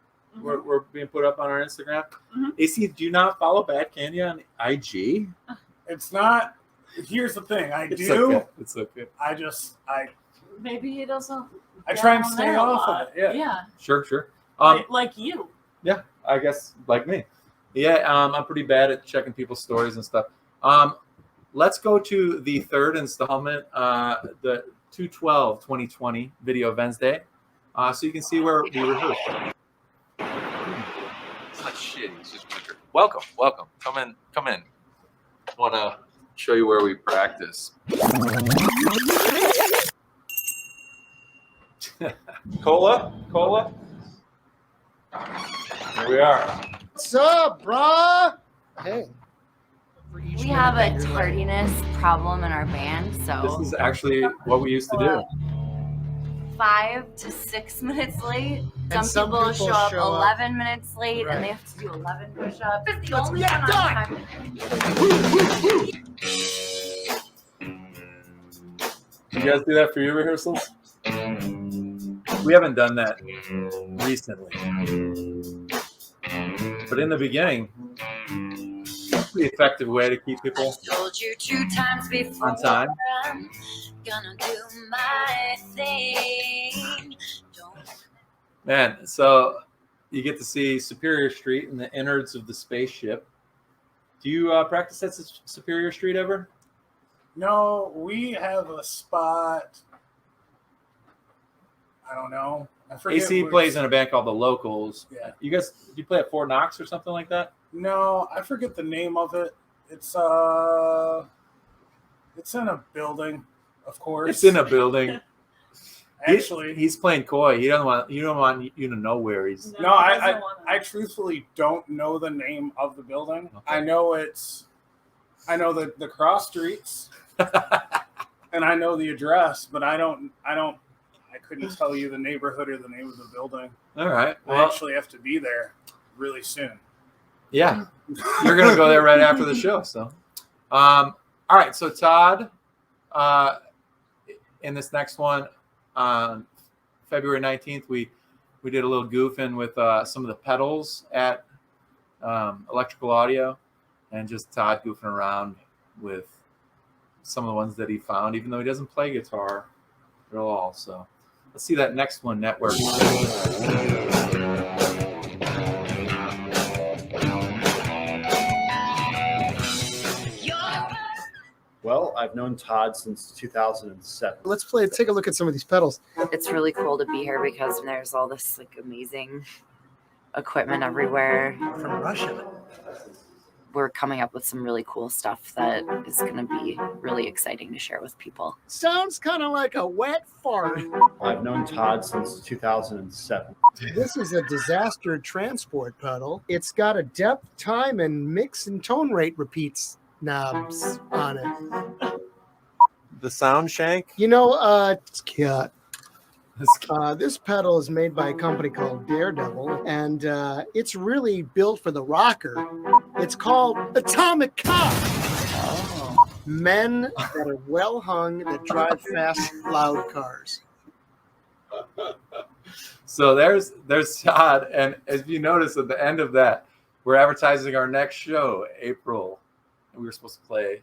Were being put up on our Instagram? Mhm. AC, do you not follow Bad Candy on IG? It's not. Here's the thing. I It's do. okay. It's okay. I Maybe he doesn't. try and get on stay there a off lot. of it. Yeah. Yeah. Sure. Like you. Yeah, I guess like me. Yeah, I'm pretty bad at checking people's stories and stuff. Let's go to the 3rd installment, the 2/12/2020 Video Wednesday, so you can see where we rehearsed. It's not shit. It's just winter. Welcome. Come in. Want to show you where we practice. Cola. Here we are. What's up, brah? Hey. For each We minute have that a you're late. tardiness problem in our band, This so is actually what we used to do. 5 to 6 minutes late. And Some people show up 11 minutes late, Right. and they have to do 11 push-ups. It's the Let's only get one on done. You guys do that for your rehearsals? We haven't done that recently, but in the beginning, pretty effective way to keep people Told you 2 times before. on time. I'm gonna do my thing. Don't Man, so you get to see Superior Street and the innards of the spaceship. Do you practice at Superior Street ever? No, we have a spot. I don't know. I forget. AC where- plays in a band called the Locals. Yeah. You guys, do you play at Fort Knox or something like that? No, I forget the name of it. It's in a building, of course. It's in a building. Actually. He's playing coy. You don't want you to know where he's. No, he doesn't wanna- I truthfully don't know the name of the building. Okay. I know the cross streets and I know the address, but I couldn't tell you the neighborhood or the name of the building. All right. I Well, actually have to be there really soon. yeah, you're gonna go there right after the show. So, all right. So Todd, in this next one, on February 19th, we did a little goofing with some of the pedals at Electrical Audio, and just Todd goofing around with some of the ones that he found, even though he doesn't play guitar at all. So let's see that next one, Network. Well, I've known Todd since 2007. Let's take a look at some of these pedals. It's really cool to be here because there's all this like amazing equipment everywhere. From Russia. We're coming up with some really cool stuff that is going to be really exciting to share with people. Sounds kind of like a wet fart. I've known Todd since 2007. This is a disaster transport pedal. It's got a depth, time, and mix and tone rate repeats knobs on it. The sound shank. You know, this pedal is made by a company called Daredevil, and it's really built for the rocker. It's called Atomic Cop. Men that are well hung that drive fast, loud cars. So there's Todd, and as you notice at the end of that, we're advertising our next show, April, and we were supposed to play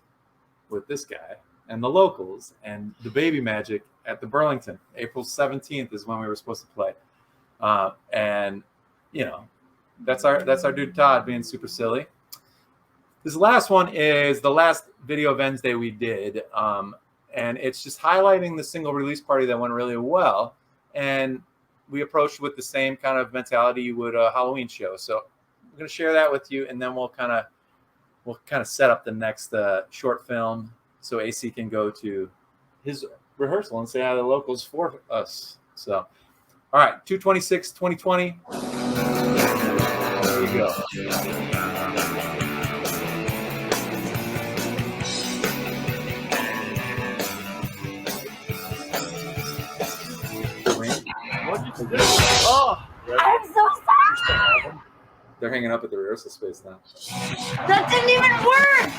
with this guy and the locals and the Baby Magic at the Burlington. April 17th is when we were supposed to play, and you know that's our dude Todd being super silly. This last one is the last video Wednesday we did, and it's just highlighting the single release party that went really well, and we approached with the same kind of mentality you would a Halloween show. So I'm going to share that with you, and then we'll kind of set up the next short film so AC can go to his rehearsal and say hi to the locals for us. So, all right, 2/26/2020. There you go. Oh, I'm so sorry. They're hanging up at the rehearsal space now. That didn't even work.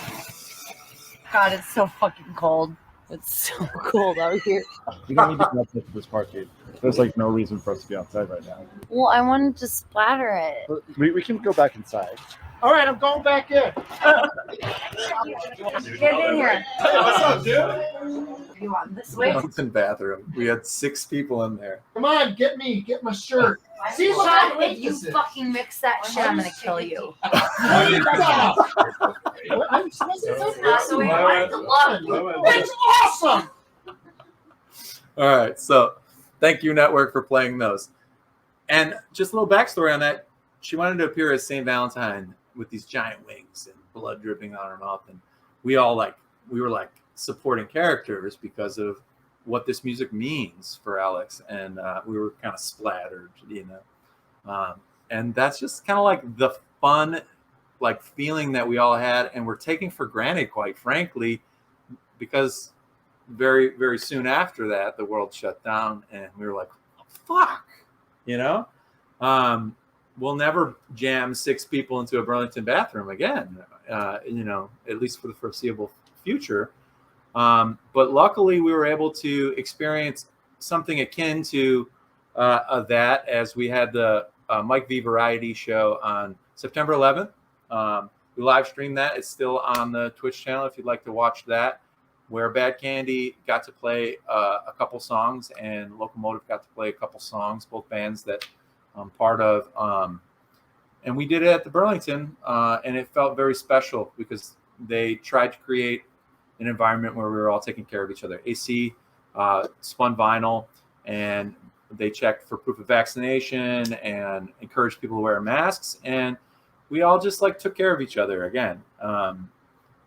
God, it's so fucking cold. It's so cold out here. We don't need to go outside for this part, dude. There's like no reason for us to be outside right now. Well, I wanted to splatter it. We can go back inside. All right, I'm going back in. Get in here. hey, what's up, dude? You want this way? Burlington bathroom. We had 6 people in there. Come on, get my shirt. See what Sean, kind of if you this is. fucking mix that shit, I'm gonna kill you. I'm That's the way I like to love you. It's awesome. All right, so thank you, Network, for playing those. And just a little backstory on that. She wanted to appear as St. Valentine with these giant wings and blood dripping on her mouth. And we were like supporting characters because of what this music means for Alex. And we were kind of splattered, you know. And that's just kind of like the fun, like feeling that we all had and we're taking for granted, quite frankly, because very, very soon after that, the world shut down and we were like, fuck, you know? We'll never jam 6 people into a Burlington bathroom again, you know, at least for the foreseeable future. But luckily, we were able to experience something akin to that as we had the Mike V Variety show on September 11th. We live streamed that. It's still on the Twitch channel if you'd like to watch that, where Bad Candy got to play a couple songs and Locomotive got to play a couple songs, both bands that I'm part of. And we did it at the Burlington, and it felt very special because they tried to create an environment where we were all taking care of each other. AC spun vinyl, and they checked for proof of vaccination and encouraged people to wear masks. And we all just like took care of each other again.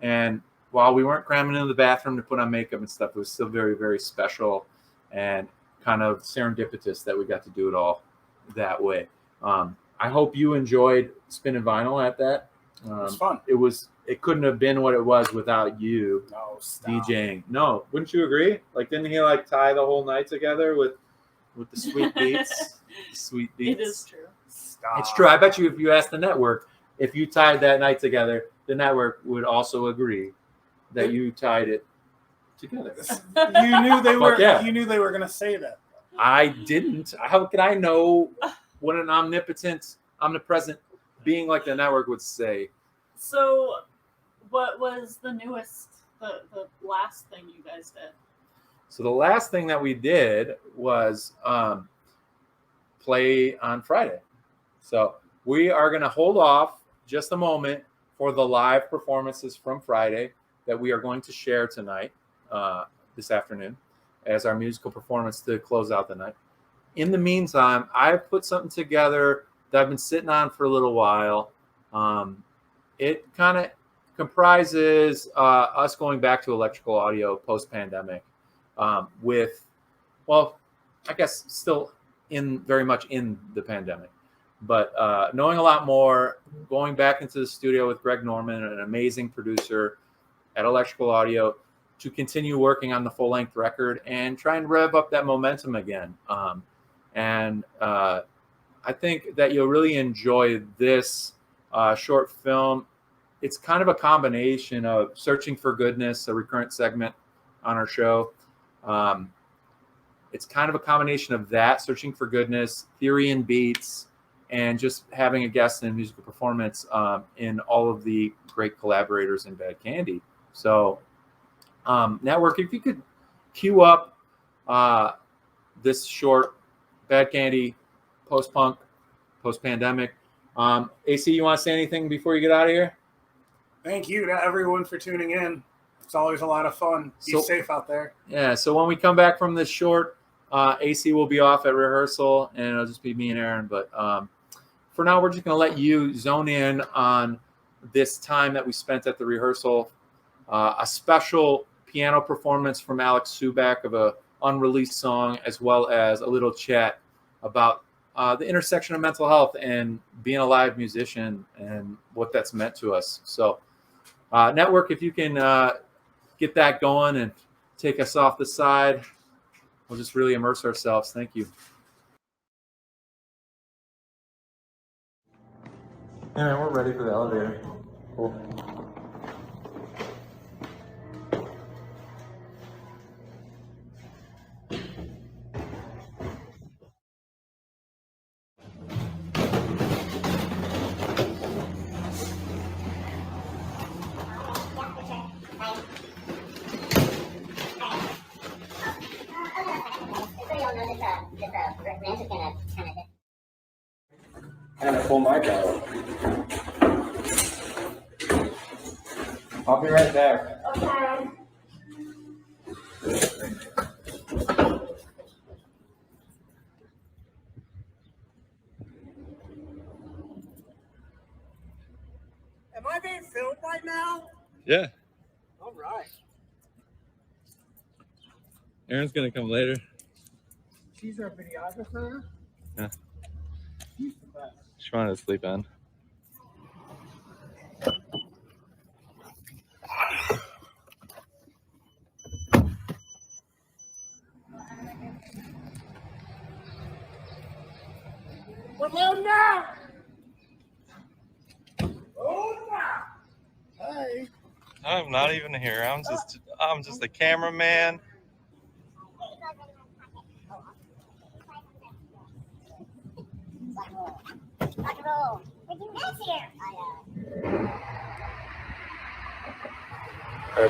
And while we weren't cramming into the bathroom to put on makeup and stuff, it was still very, very special and kind of serendipitous that we got to do it all that way. I hope you enjoyed spinning vinyl at that. It was fun. It couldn't have been what it was without you No, stop. DJing. No, wouldn't you agree? Like, didn't he like tie the whole night together with the sweet beats? Sweet beats. It is true. Stop. It's true. I bet you if you asked the network, if you tied that night together, the network would also agree that you tied it together. You knew they were. Fuck yeah. You knew they were gonna say that. I didn't. How could I know what an omnipresent being like the network would say? So, what was the newest, the last thing you guys did? So the last thing that we did was play on Friday. So we are going to hold off just a moment for the live performances from Friday. that we are going to share tonight, this afternoon, as our musical performance to close out the night. In the meantime, I've put something together that I've been sitting on for a little while. It kind of comprises us going back to electrical audio post-pandemic, with, well, I guess still very much in the pandemic, but knowing a lot more, going back into the studio with Greg Norman, an amazing producer at Electrical Audio, to continue working on the full-length record and try and rev up that momentum again. I think that you'll really enjoy this short film. It's kind of a combination of Searching for Goodness, a recurrent segment on our show. It's kind of a combination of that, Searching for Goodness, Theory and Beats, and just having a guest and musical performance in all of the great collaborators in Bad Candy. So, Network, if you could cue up this short Bad Candy post-punk, post-pandemic. AC, you want to say anything before you get out of here? Thank you to everyone for tuning in. It's always a lot of fun. Be safe out there. Yeah, so when we come back from this short, AC will be off at rehearsal, and it'll just be me and Erin. But for now, we're just going to let you zone in on this time that we spent at the rehearsal. A special piano performance from Alex Subak of a unreleased song, as well as a little chat about the intersection of mental health and being a live musician and what that's meant to us. So, Network, if you can get that going and take us off the side, we'll just really immerse ourselves. Thank you. All right, we're ready for the elevator. Cool. And I pull my out. I'll be right back. Okay. Am I being filmed right now? Yeah. All right. Erin's going to come later. She's our videographer. Yeah. She's the best. She wanted to sleep in. We're loading now. Oh, now. Hey. I'm not even here. I'm just a cameraman. Rock and roll. Freaking Ned's here.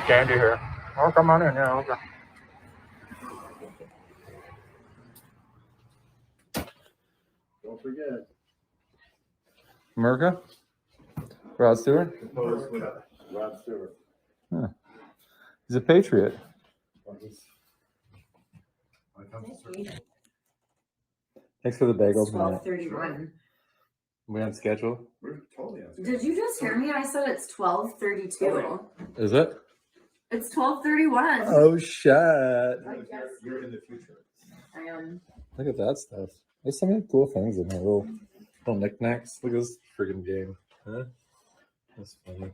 Candy here. Oh, come on in. Yeah, okay. Don't forget. America? Rod Stewart? Rod Stewart. Huh. He's a patriot. Thanks for the bagels, man. 12:31. We on schedule? We're totally on. Did you just hear me? I said it's 12:32. Is it? It's 12:31. Oh, shit. You're in the future. I am. Look at that stuff. There's so many cool things in here. Little knickknacks. Look at this friggin' game. Huh? That's funny.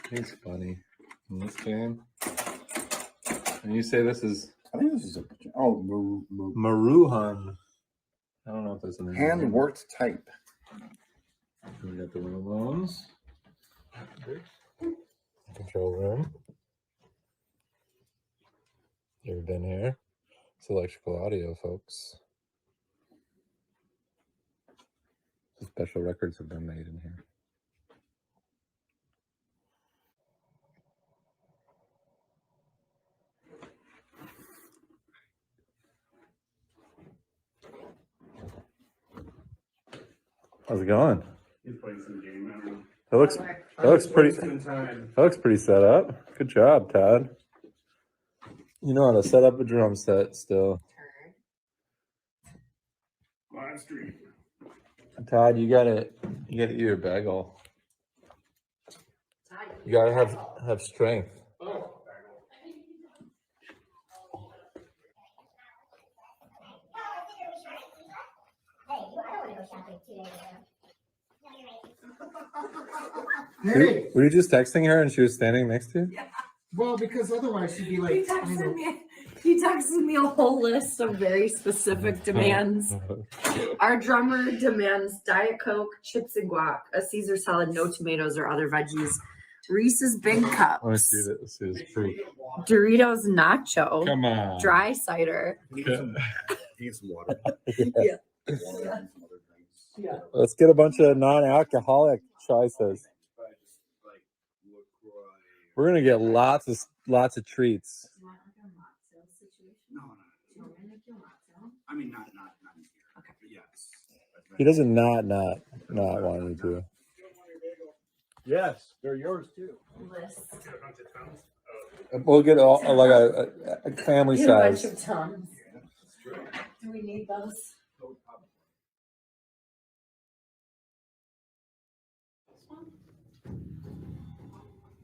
He's funny. In this game. And you say this is I think this is a Maruhan. I don't know if that's an hand worked type. We got the Ramones. Control room. You ever been here? It's electrical audio, folks. Special records have been made in here. How's it going? He's playing some game. I don't know. That looks pretty. That looks pretty set up. Good job, Todd. You know how to set up a drum set still. Todd, you gotta eat your bagel. You gotta have strength. Were you just texting her and she was standing next to you? Yeah. Well, because otherwise she'd be like, He texted me a whole list of very specific demands. Our drummer demands Diet Coke, chips and guac, a Caesar salad, no tomatoes or other veggies, Reese's Big Cups. Let me see this. Let's see this proof. Doritos Nacho. Come on. Dry cider. Need some water. Yeah. yeah. Let's get a bunch of non-alcoholic choices. We're gonna get lots of treats. No. I mean, not here. Okay. But yes. He doesn't not want you to. Yes, they're yours too. We'll get like a family Get a bunch size. of Tums. Do we need those?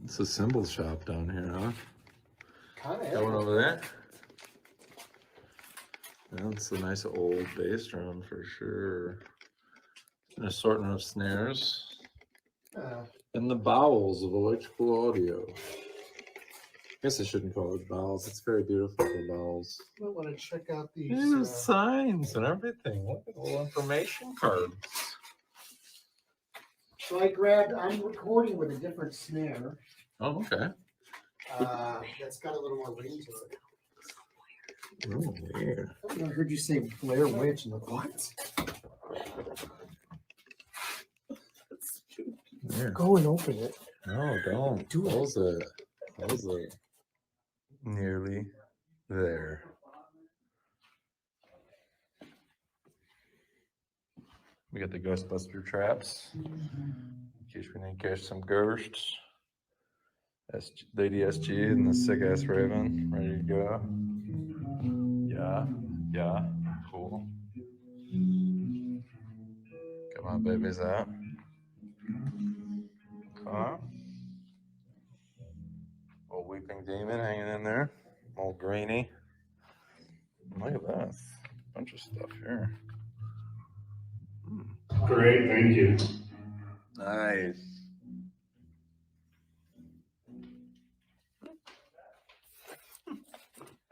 It's a cymbal shop down here, huh? Kind of. That one over there. Yeah, it's a nice old bass drum for sure. An assortment of snares. And the bowels of electrical audio. I guess I shouldn't call it bowels. It's very beautiful for bowels. I want to check out these. There's signs and everything. Look at the little information cards. So I'm recording with a different snare. Oh, okay. That's got a little more ring to it. Oh, weird. I heard you say Blair Witch, and I'm like, what? Yeah. Go and open it. No, don't. Close it. Close it. Nearly there. We got the Ghostbuster traps. In case we need to catch some ghosts. Lady SG and the sick ass Raven. Ready to go. Yeah. Cool. Come on, babies out. Old Weeping Demon hanging in there. Old Greenie. Look at this. Bunch of stuff here. Great, thank you. Nice.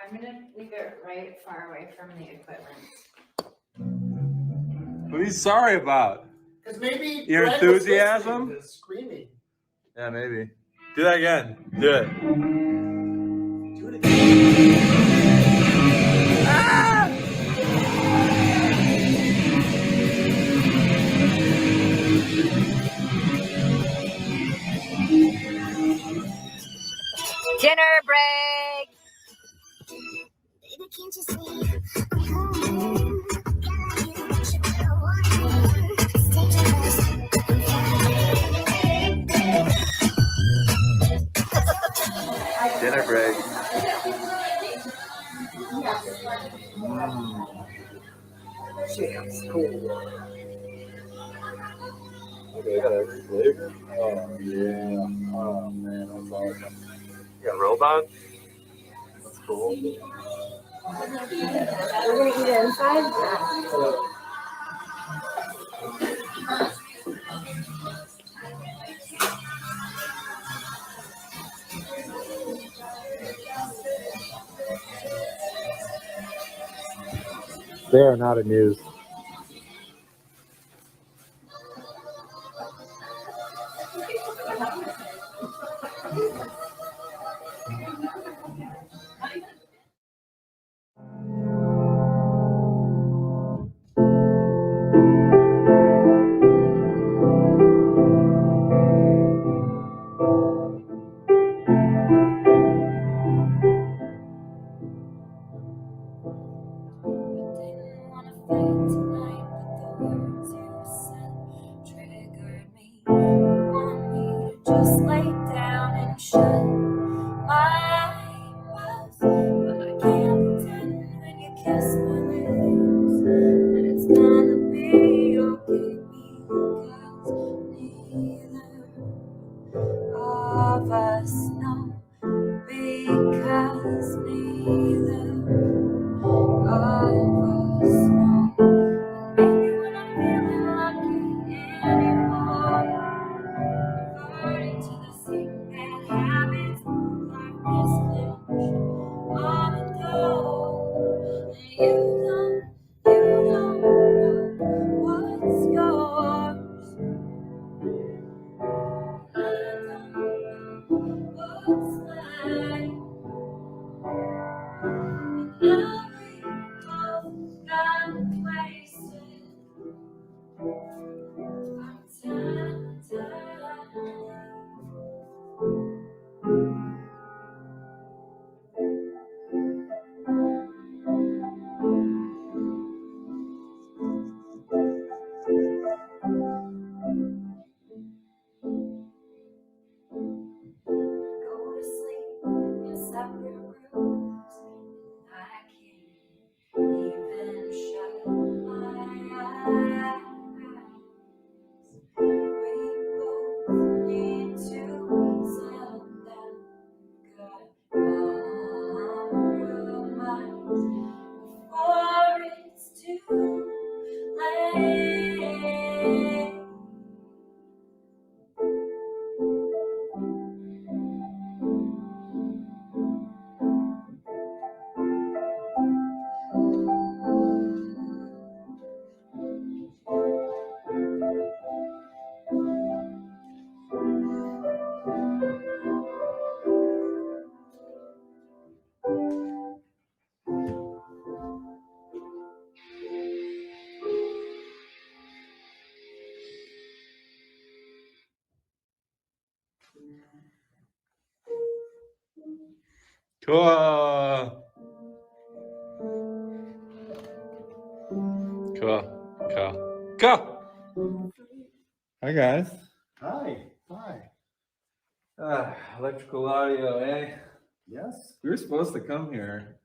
I'm gonna leave it right far away from the equipment. What are you sorry about? Because maybe Your Brett was enthusiasm? listening to screaming. Yeah, maybe. Do that again. Do it. Do it again. Dinner break. Baby, can't you see I'm home? Stay Dinner break. Okay, got every flavor. Oh yeah. Oh man, that's awesome. You got robots? That's cool. We're gonna eat it inside. They are not amused. Tonight, but the words you said triggered me. Cool. Cool. Hi guys. Hi. Hi. Electrical audio, eh? Yes. We were supposed to come here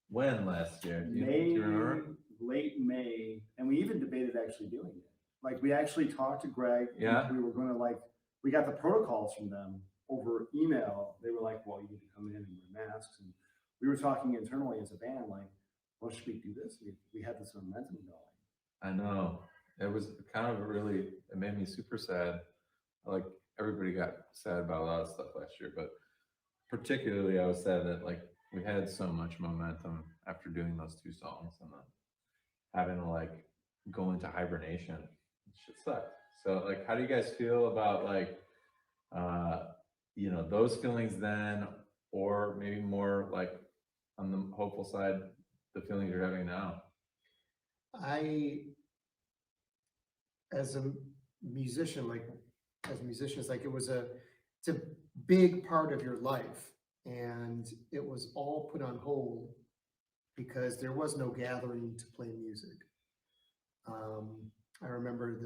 when last year? Do you remember? Late May, and we even debated actually doing it. Like we actually talked to Greg. Yeah. We were going to we got the protocols from them over email. They were like, well, you need to come in and wear masks. And we were talking internally as a band, like, well, should we do this? We had this momentum going. I know. It was kind of it made me super sad. Like everybody got sad about a lot of stuff last year, but particularly I was sad that like we had so much momentum after doing those 2 songs and then having to like go into hibernation. Shit sucked. So like, how do you guys feel about like, those feelings then, or maybe more like on the hopeful side, the feelings you're having now? As a musician, it's a big part of your life, and it was all put on hold because there was no gathering to play music. I remember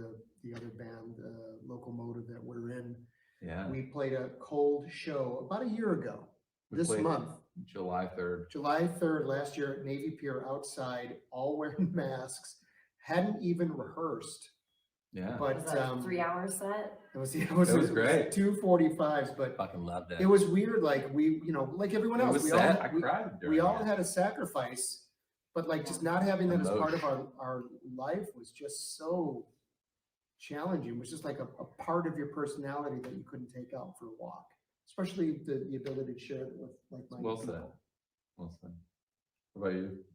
the other band, Locomotive, that we're in. Yeah. We played a cold show about a year ago. This month, July 3rd. July 3rd last year at Navy Pier, outside, all wearing masks. Hadn't even rehearsed. Yeah. But was that a 3-hour set? It was great. 2:45s, but Fucking loved it. it was weird. Like we, like everyone else, I cried. we all had a sacrifice, but like just not having that as part of our life was just so challenging. It was just like a part of your personality that you couldn't take out for a walk, especially the ability to share it with like-minded Well said. people. Well said. What about you?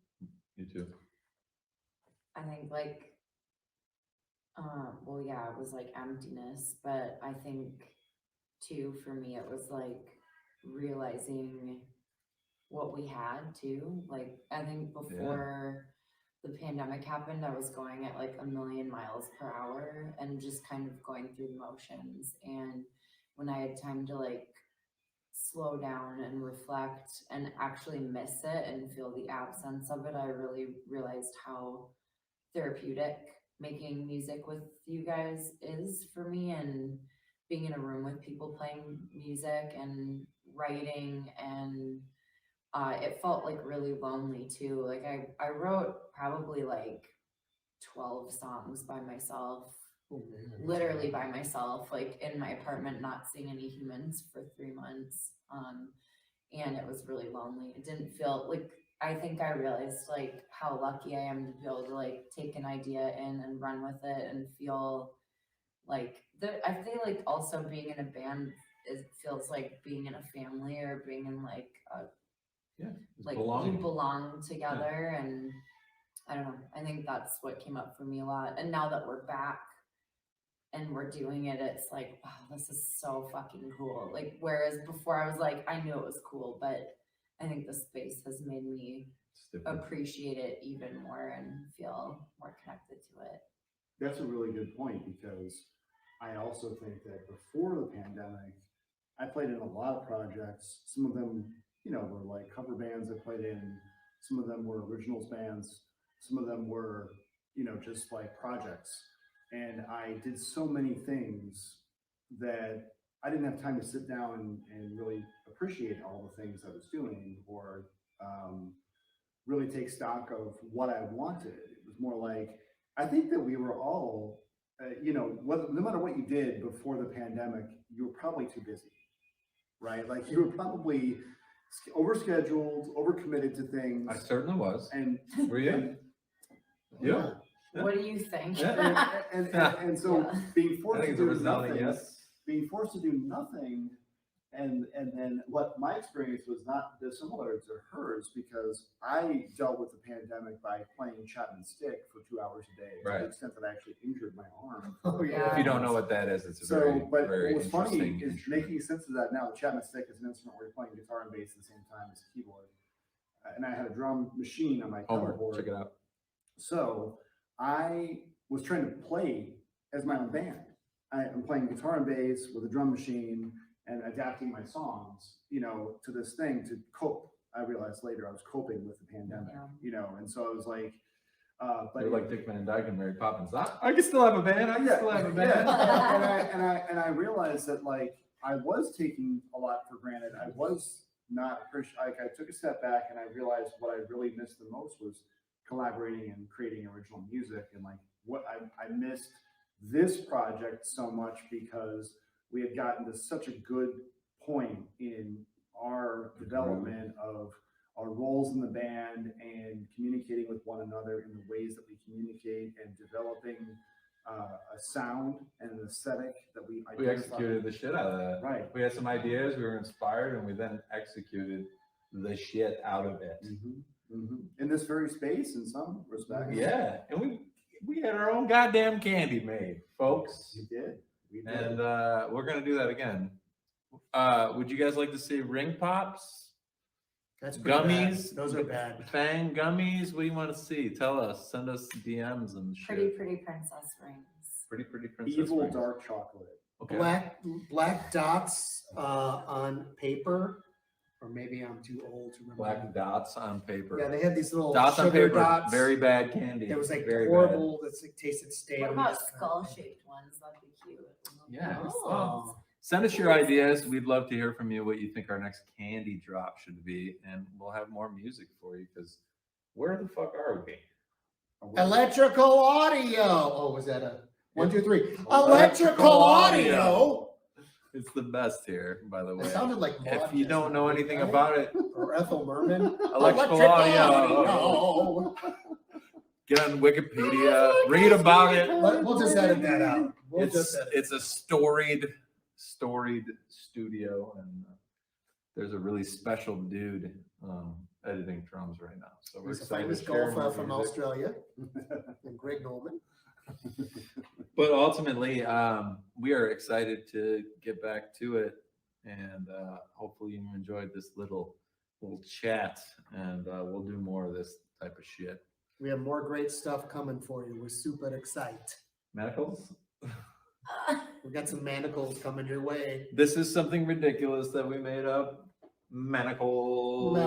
You too. I think it was like emptiness, but I think too, for me, it was like realizing what we had too. Like, I think before the pandemic happened, I was going at like 1,000,000 miles per hour and just kind of going through the motions. And when I had time to like slow down and reflect and actually miss it and feel the absence of it, I really realized how therapeutic making music with you guys is for me, and being in a room with people playing music and writing, and it felt like really lonely too. Like I wrote probably like 12 songs by myself, literally by myself, like in my apartment, not seeing any humans for 3 months. And it was really lonely. It didn't feel like, I think I realized like how lucky I am to be able to like take an idea in and run with it and feel like I feel like also being in a band feels like being in a family or being in like like you belong together. And I don't know, I think that's what came up for me a lot. And now that we're back and we're doing it, it's like, wow, this is so fucking cool. Like, whereas before I was like, I knew it was cool, but I think the space has made me appreciate it even more and feel more connected to it. That's a really good point, because I also think that before the pandemic, I played in a lot of projects. Some of them, were like cover bands I played in. Some of them were originals bands. Some of them were, just like projects. And I did so many things that I didn't have time to sit down and really appreciate all the things I was doing, or really take stock of what I wanted. It was more like, I think that we were all, no matter what you did before the pandemic, you were probably too busy, right? Like you were probably overscheduled, overcommitted to things. I certainly was. And were you? Yeah. What do you think? And so being forced to do nothing, yes. being forced to do nothing, and then what my experience was not dissimilar to hers, because I dealt with the pandemic by playing chop and stick for 2 hours a day, to the extent that I actually injured my arm. Oh yeah. If you don't know what that is, it's a very but very what's funny interesting is making sense of that now. Chop and stick is an instrument where you're playing guitar and bass at the same time as a keyboard, and I had a drum machine on my keyboard. Check it out. So I was trying to play as my own band. I'm playing guitar and bass with a drum machine and adapting my songs, to this thing to cope I realized later I was coping with the pandemic, and so I was like, but You're like Dick Van Dyke and Mary Poppins. I can still have a band. I can still have a band. and I realized that like I was taking a lot for granted. I was not like I took a step back and I realized what I really missed the most was collaborating and creating original music, and like what I missed this project so much because we had gotten to such a good point in our development of our roles in the band and communicating with one another in the ways that we communicate and developing a sound and an aesthetic that we executed the shit out of that. Right. We had some ideas, we were inspired, and we then executed the shit out of it. In this very space, in some respects. Yeah, and we had our own goddamn candy made, folks. We did. And we're gonna do that again. Would you guys like to see ring pops? That's pretty Gummies? bad. Those are bad. Fang gummies? What do you want to see? Tell us. Send us DMs and shit. Pretty princess rings. Pretty princess Evil rings. dark chocolate. Okay. Black dots on paper, or maybe I'm too old to remember. Black dots on paper. Yeah, they had these little dots on sugar paper. dots. Very bad candy. It was like very horrible. That's like tasted stale. What about skull-shaped ones? That'd be cute. Yeah. Oh. Send us your ideas. We'd love to hear from you what you think our next candy drop should be, and we'll have more music for you because where the fuck are we? Electrical audio. Oh, was that a 1, 2, 3? Electrical audio. It's the best here, by the way. It sounded like if you don't know anything about it, or Ethel Merman. electrical audio. Get on Wikipedia, read about it. We'll just edit that out. It's a storied studio, and there's a really special dude editing drums right now. So we're He's a excited famous to share golfer more from music. Australia, and Greg Nolan. But ultimately, we are excited to get back to it, and hopefully you enjoyed this little chat, and we'll do more of this type of shit. We have more great stuff coming for you. We're super excited. Manacles? We got some manacles coming your way. This is something ridiculous that we made up. Manacles.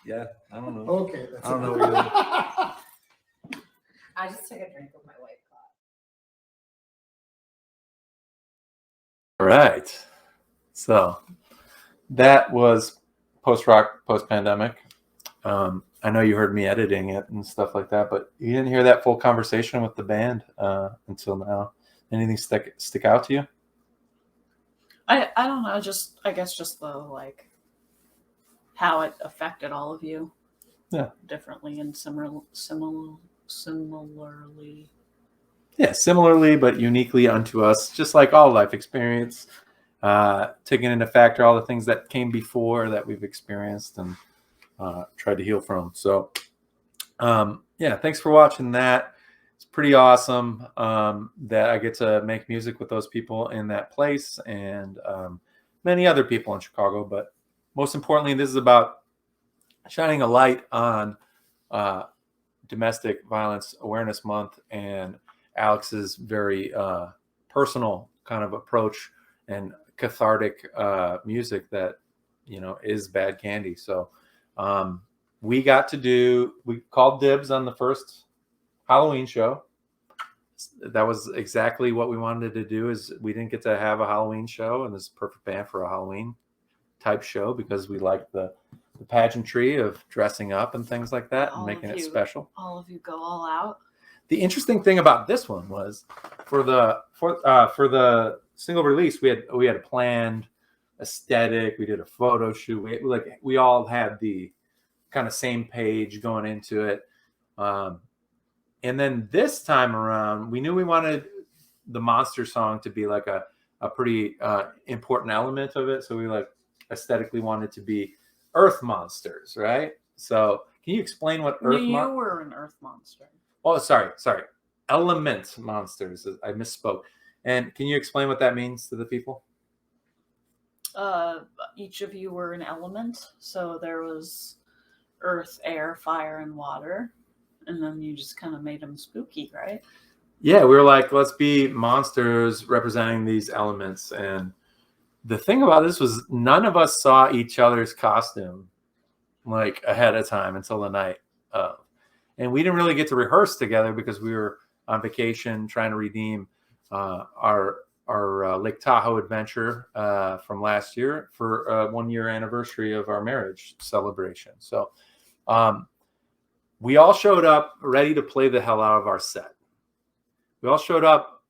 Yeah, I don't know. Okay, I don't know what you're I just took a drink of my White Claw. All right. So that was post-rock, post-pandemic. I know you heard me editing it and stuff like that, but you didn't hear that full conversation with the band until now. Anything stick out to you? I don't know. I guess just the like how it affected all of you. Yeah. Differently and similarly. Yeah, similarly but uniquely unto us, just like all life experience, taking into factor all the things that came before that we've experienced and tried to heal from. So, yeah, thanks for watching that. It's pretty awesome that I get to make music with those people in that place and many other people in Chicago. But most importantly, this is about shining a light on Domestic Violence Awareness Month and Alex's very personal kind of approach and cathartic music that, is Bad Candy. So we called dibs on the first Halloween show. That was exactly what we wanted to do. Is we didn't get to have a Halloween show, and this is perfect band for a Halloween type show because we like the pageantry of dressing up and things like that and making it special. All of you go all out. The interesting thing about this one was for the single release, we had a planned aesthetic. We did a photo shoot. We all had the kind of same page going into it. And then this time around, we knew we wanted the monster song to be like a pretty important element of it. So we aesthetically wanted to be earth monsters, right? So can you explain what earth You were an earth monster. Oh, sorry. Element monsters. I misspoke. And can you explain what that means to the people? Each of you were an element. So there was earth, air, fire, and water. And then you just kind of made them spooky, right? Yeah, we were like, let's be monsters representing these elements and the thing about this was none of us saw each other's costume like ahead of time until the night of. And we didn't really get to rehearse together because we were on vacation trying to redeem our Lake Tahoe adventure from last year for 1 year anniversary of our marriage celebration. So we all showed up ready to play the hell out of our set. We all showed up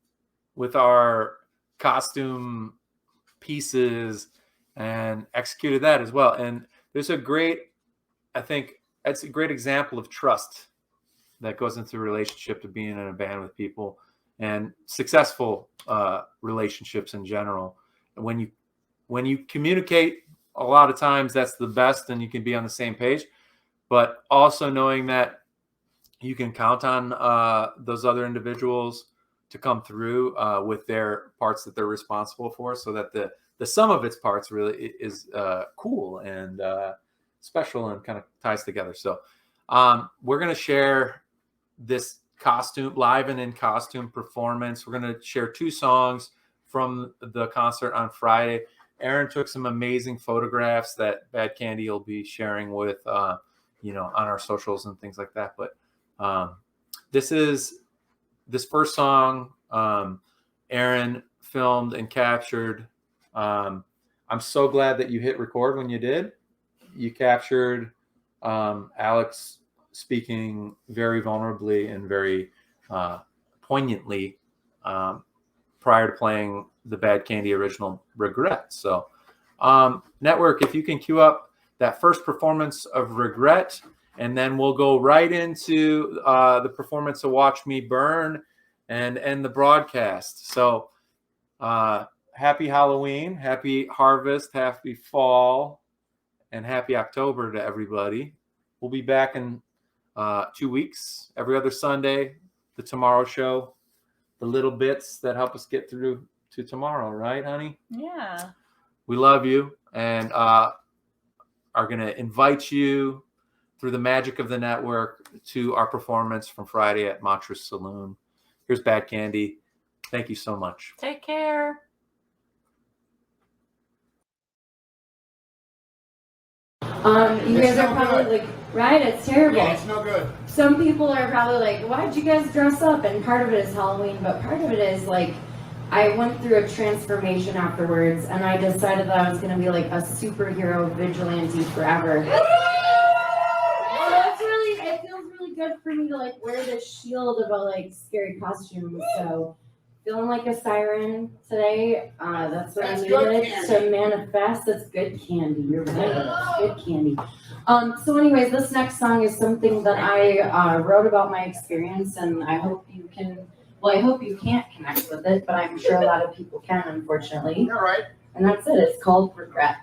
with our costume pieces and executed that as well. And there's I think it's a great example of trust that goes into a relationship, to being in a band with people, and successful relationships in general. And when you communicate, a lot of times that's the best, and you can be on the same page. But also knowing that you can count on those other individuals to come through with their parts that they're responsible for, so that the sum of its parts really is cool and special and kind of ties together. So we're going to share this live and in costume performance. We're going to share 2 songs from the concert on Friday. Erin took some amazing photographs that Bad Candy will be sharing with, on our socials and things like that. But this first song, Erin filmed and captured. I'm so glad that you hit record when you did. You captured Alex speaking very vulnerably and very poignantly prior to playing the Bad Candy original Regret. So network, if you can cue up that first performance of Regret, and then we'll go right into the performance of Watch Me Burn and end the broadcast. So happy Halloween, happy harvest, happy fall, and happy October to everybody. We'll be back in 2 weeks, every other Sunday, the Tomorrow Show, the little bits that help us get through to tomorrow, right, honey? Yeah. We love you, and are going to invite you through the magic of the network to our performance from Friday at Montrose Saloon. Here's Bad Candy. Thank you so much. Take care. You guys are probably like, right? It's terrible. Yeah, it's no good. Some people are probably like, why'd you guys dress up? And part of it is Halloween, but part of it is like, I went through a transformation afterwards, and I decided that I was going to be like a superhero vigilante forever. It feels really good for me to like wear this shield of a like scary costume. So feeling like a siren today. That's what I needed to manifest. That's good candy. You're right. That's good candy. So anyways, this next song is something that I wrote about my experience, and I hope you can, I hope you can't connect with it, but I'm sure a lot of people can, unfortunately. All right. And that's it. It's called Regret.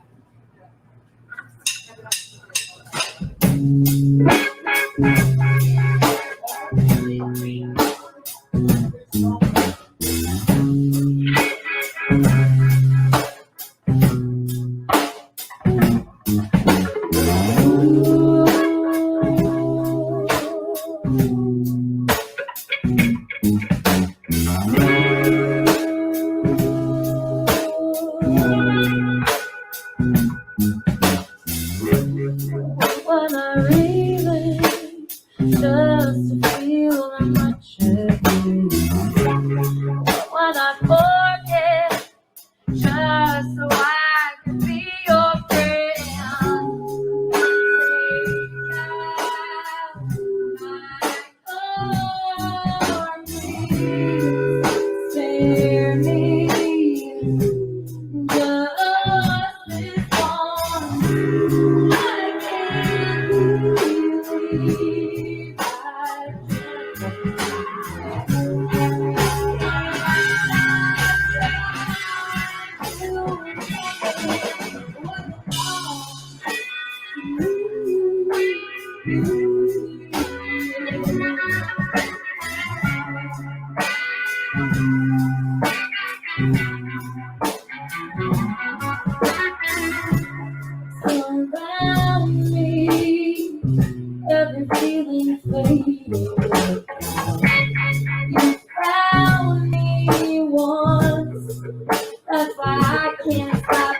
When I really just to feel how much it means. When I forget just so I can be your friend. Spare me just this one. I can't believe surround me, every feeling fading. You crown me once, that's why I can't stop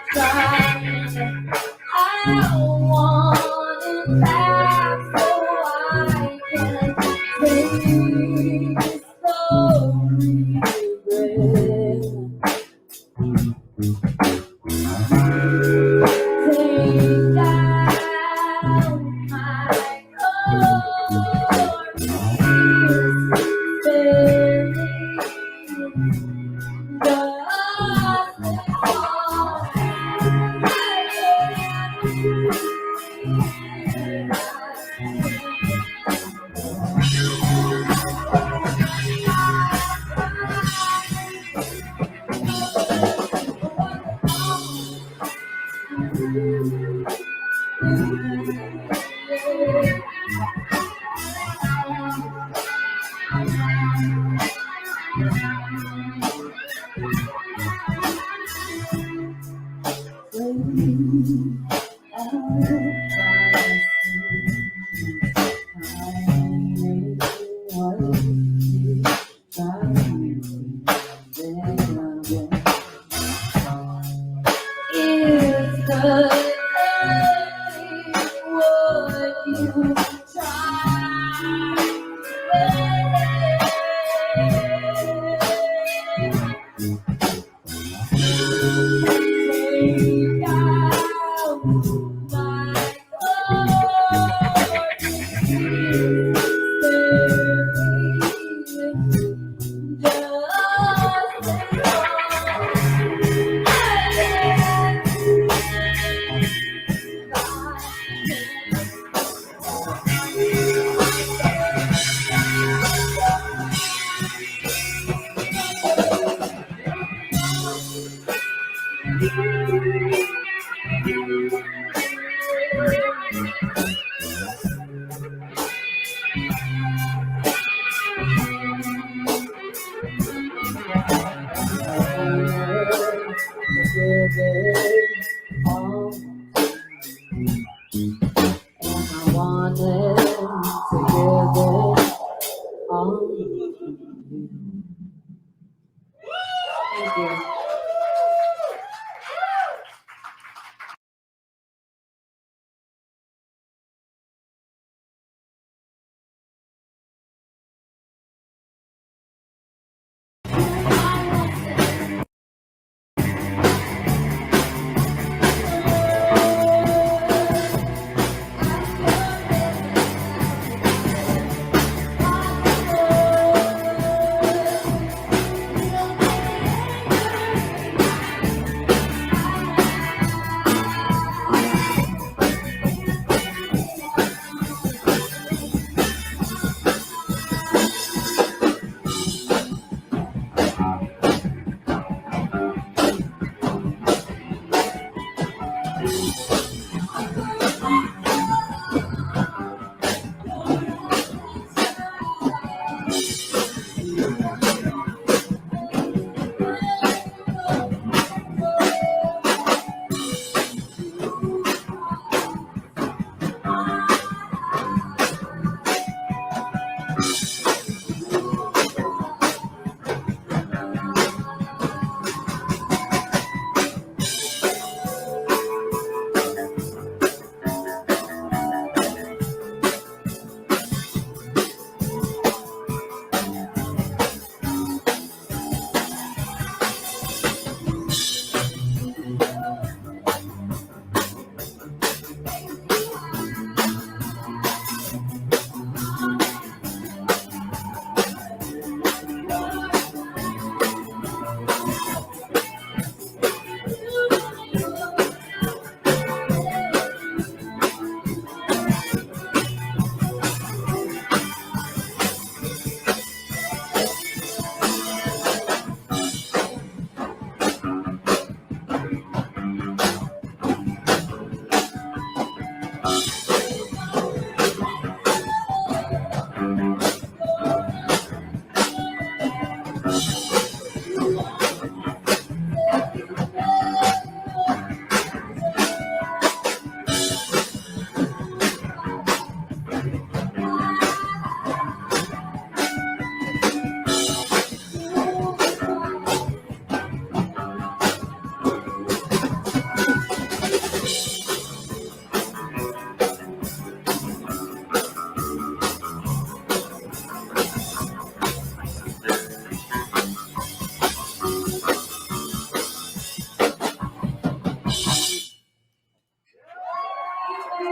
Happy,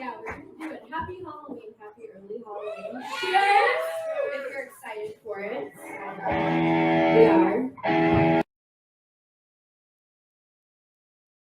yeah, we're gonna do it. Happy Halloween.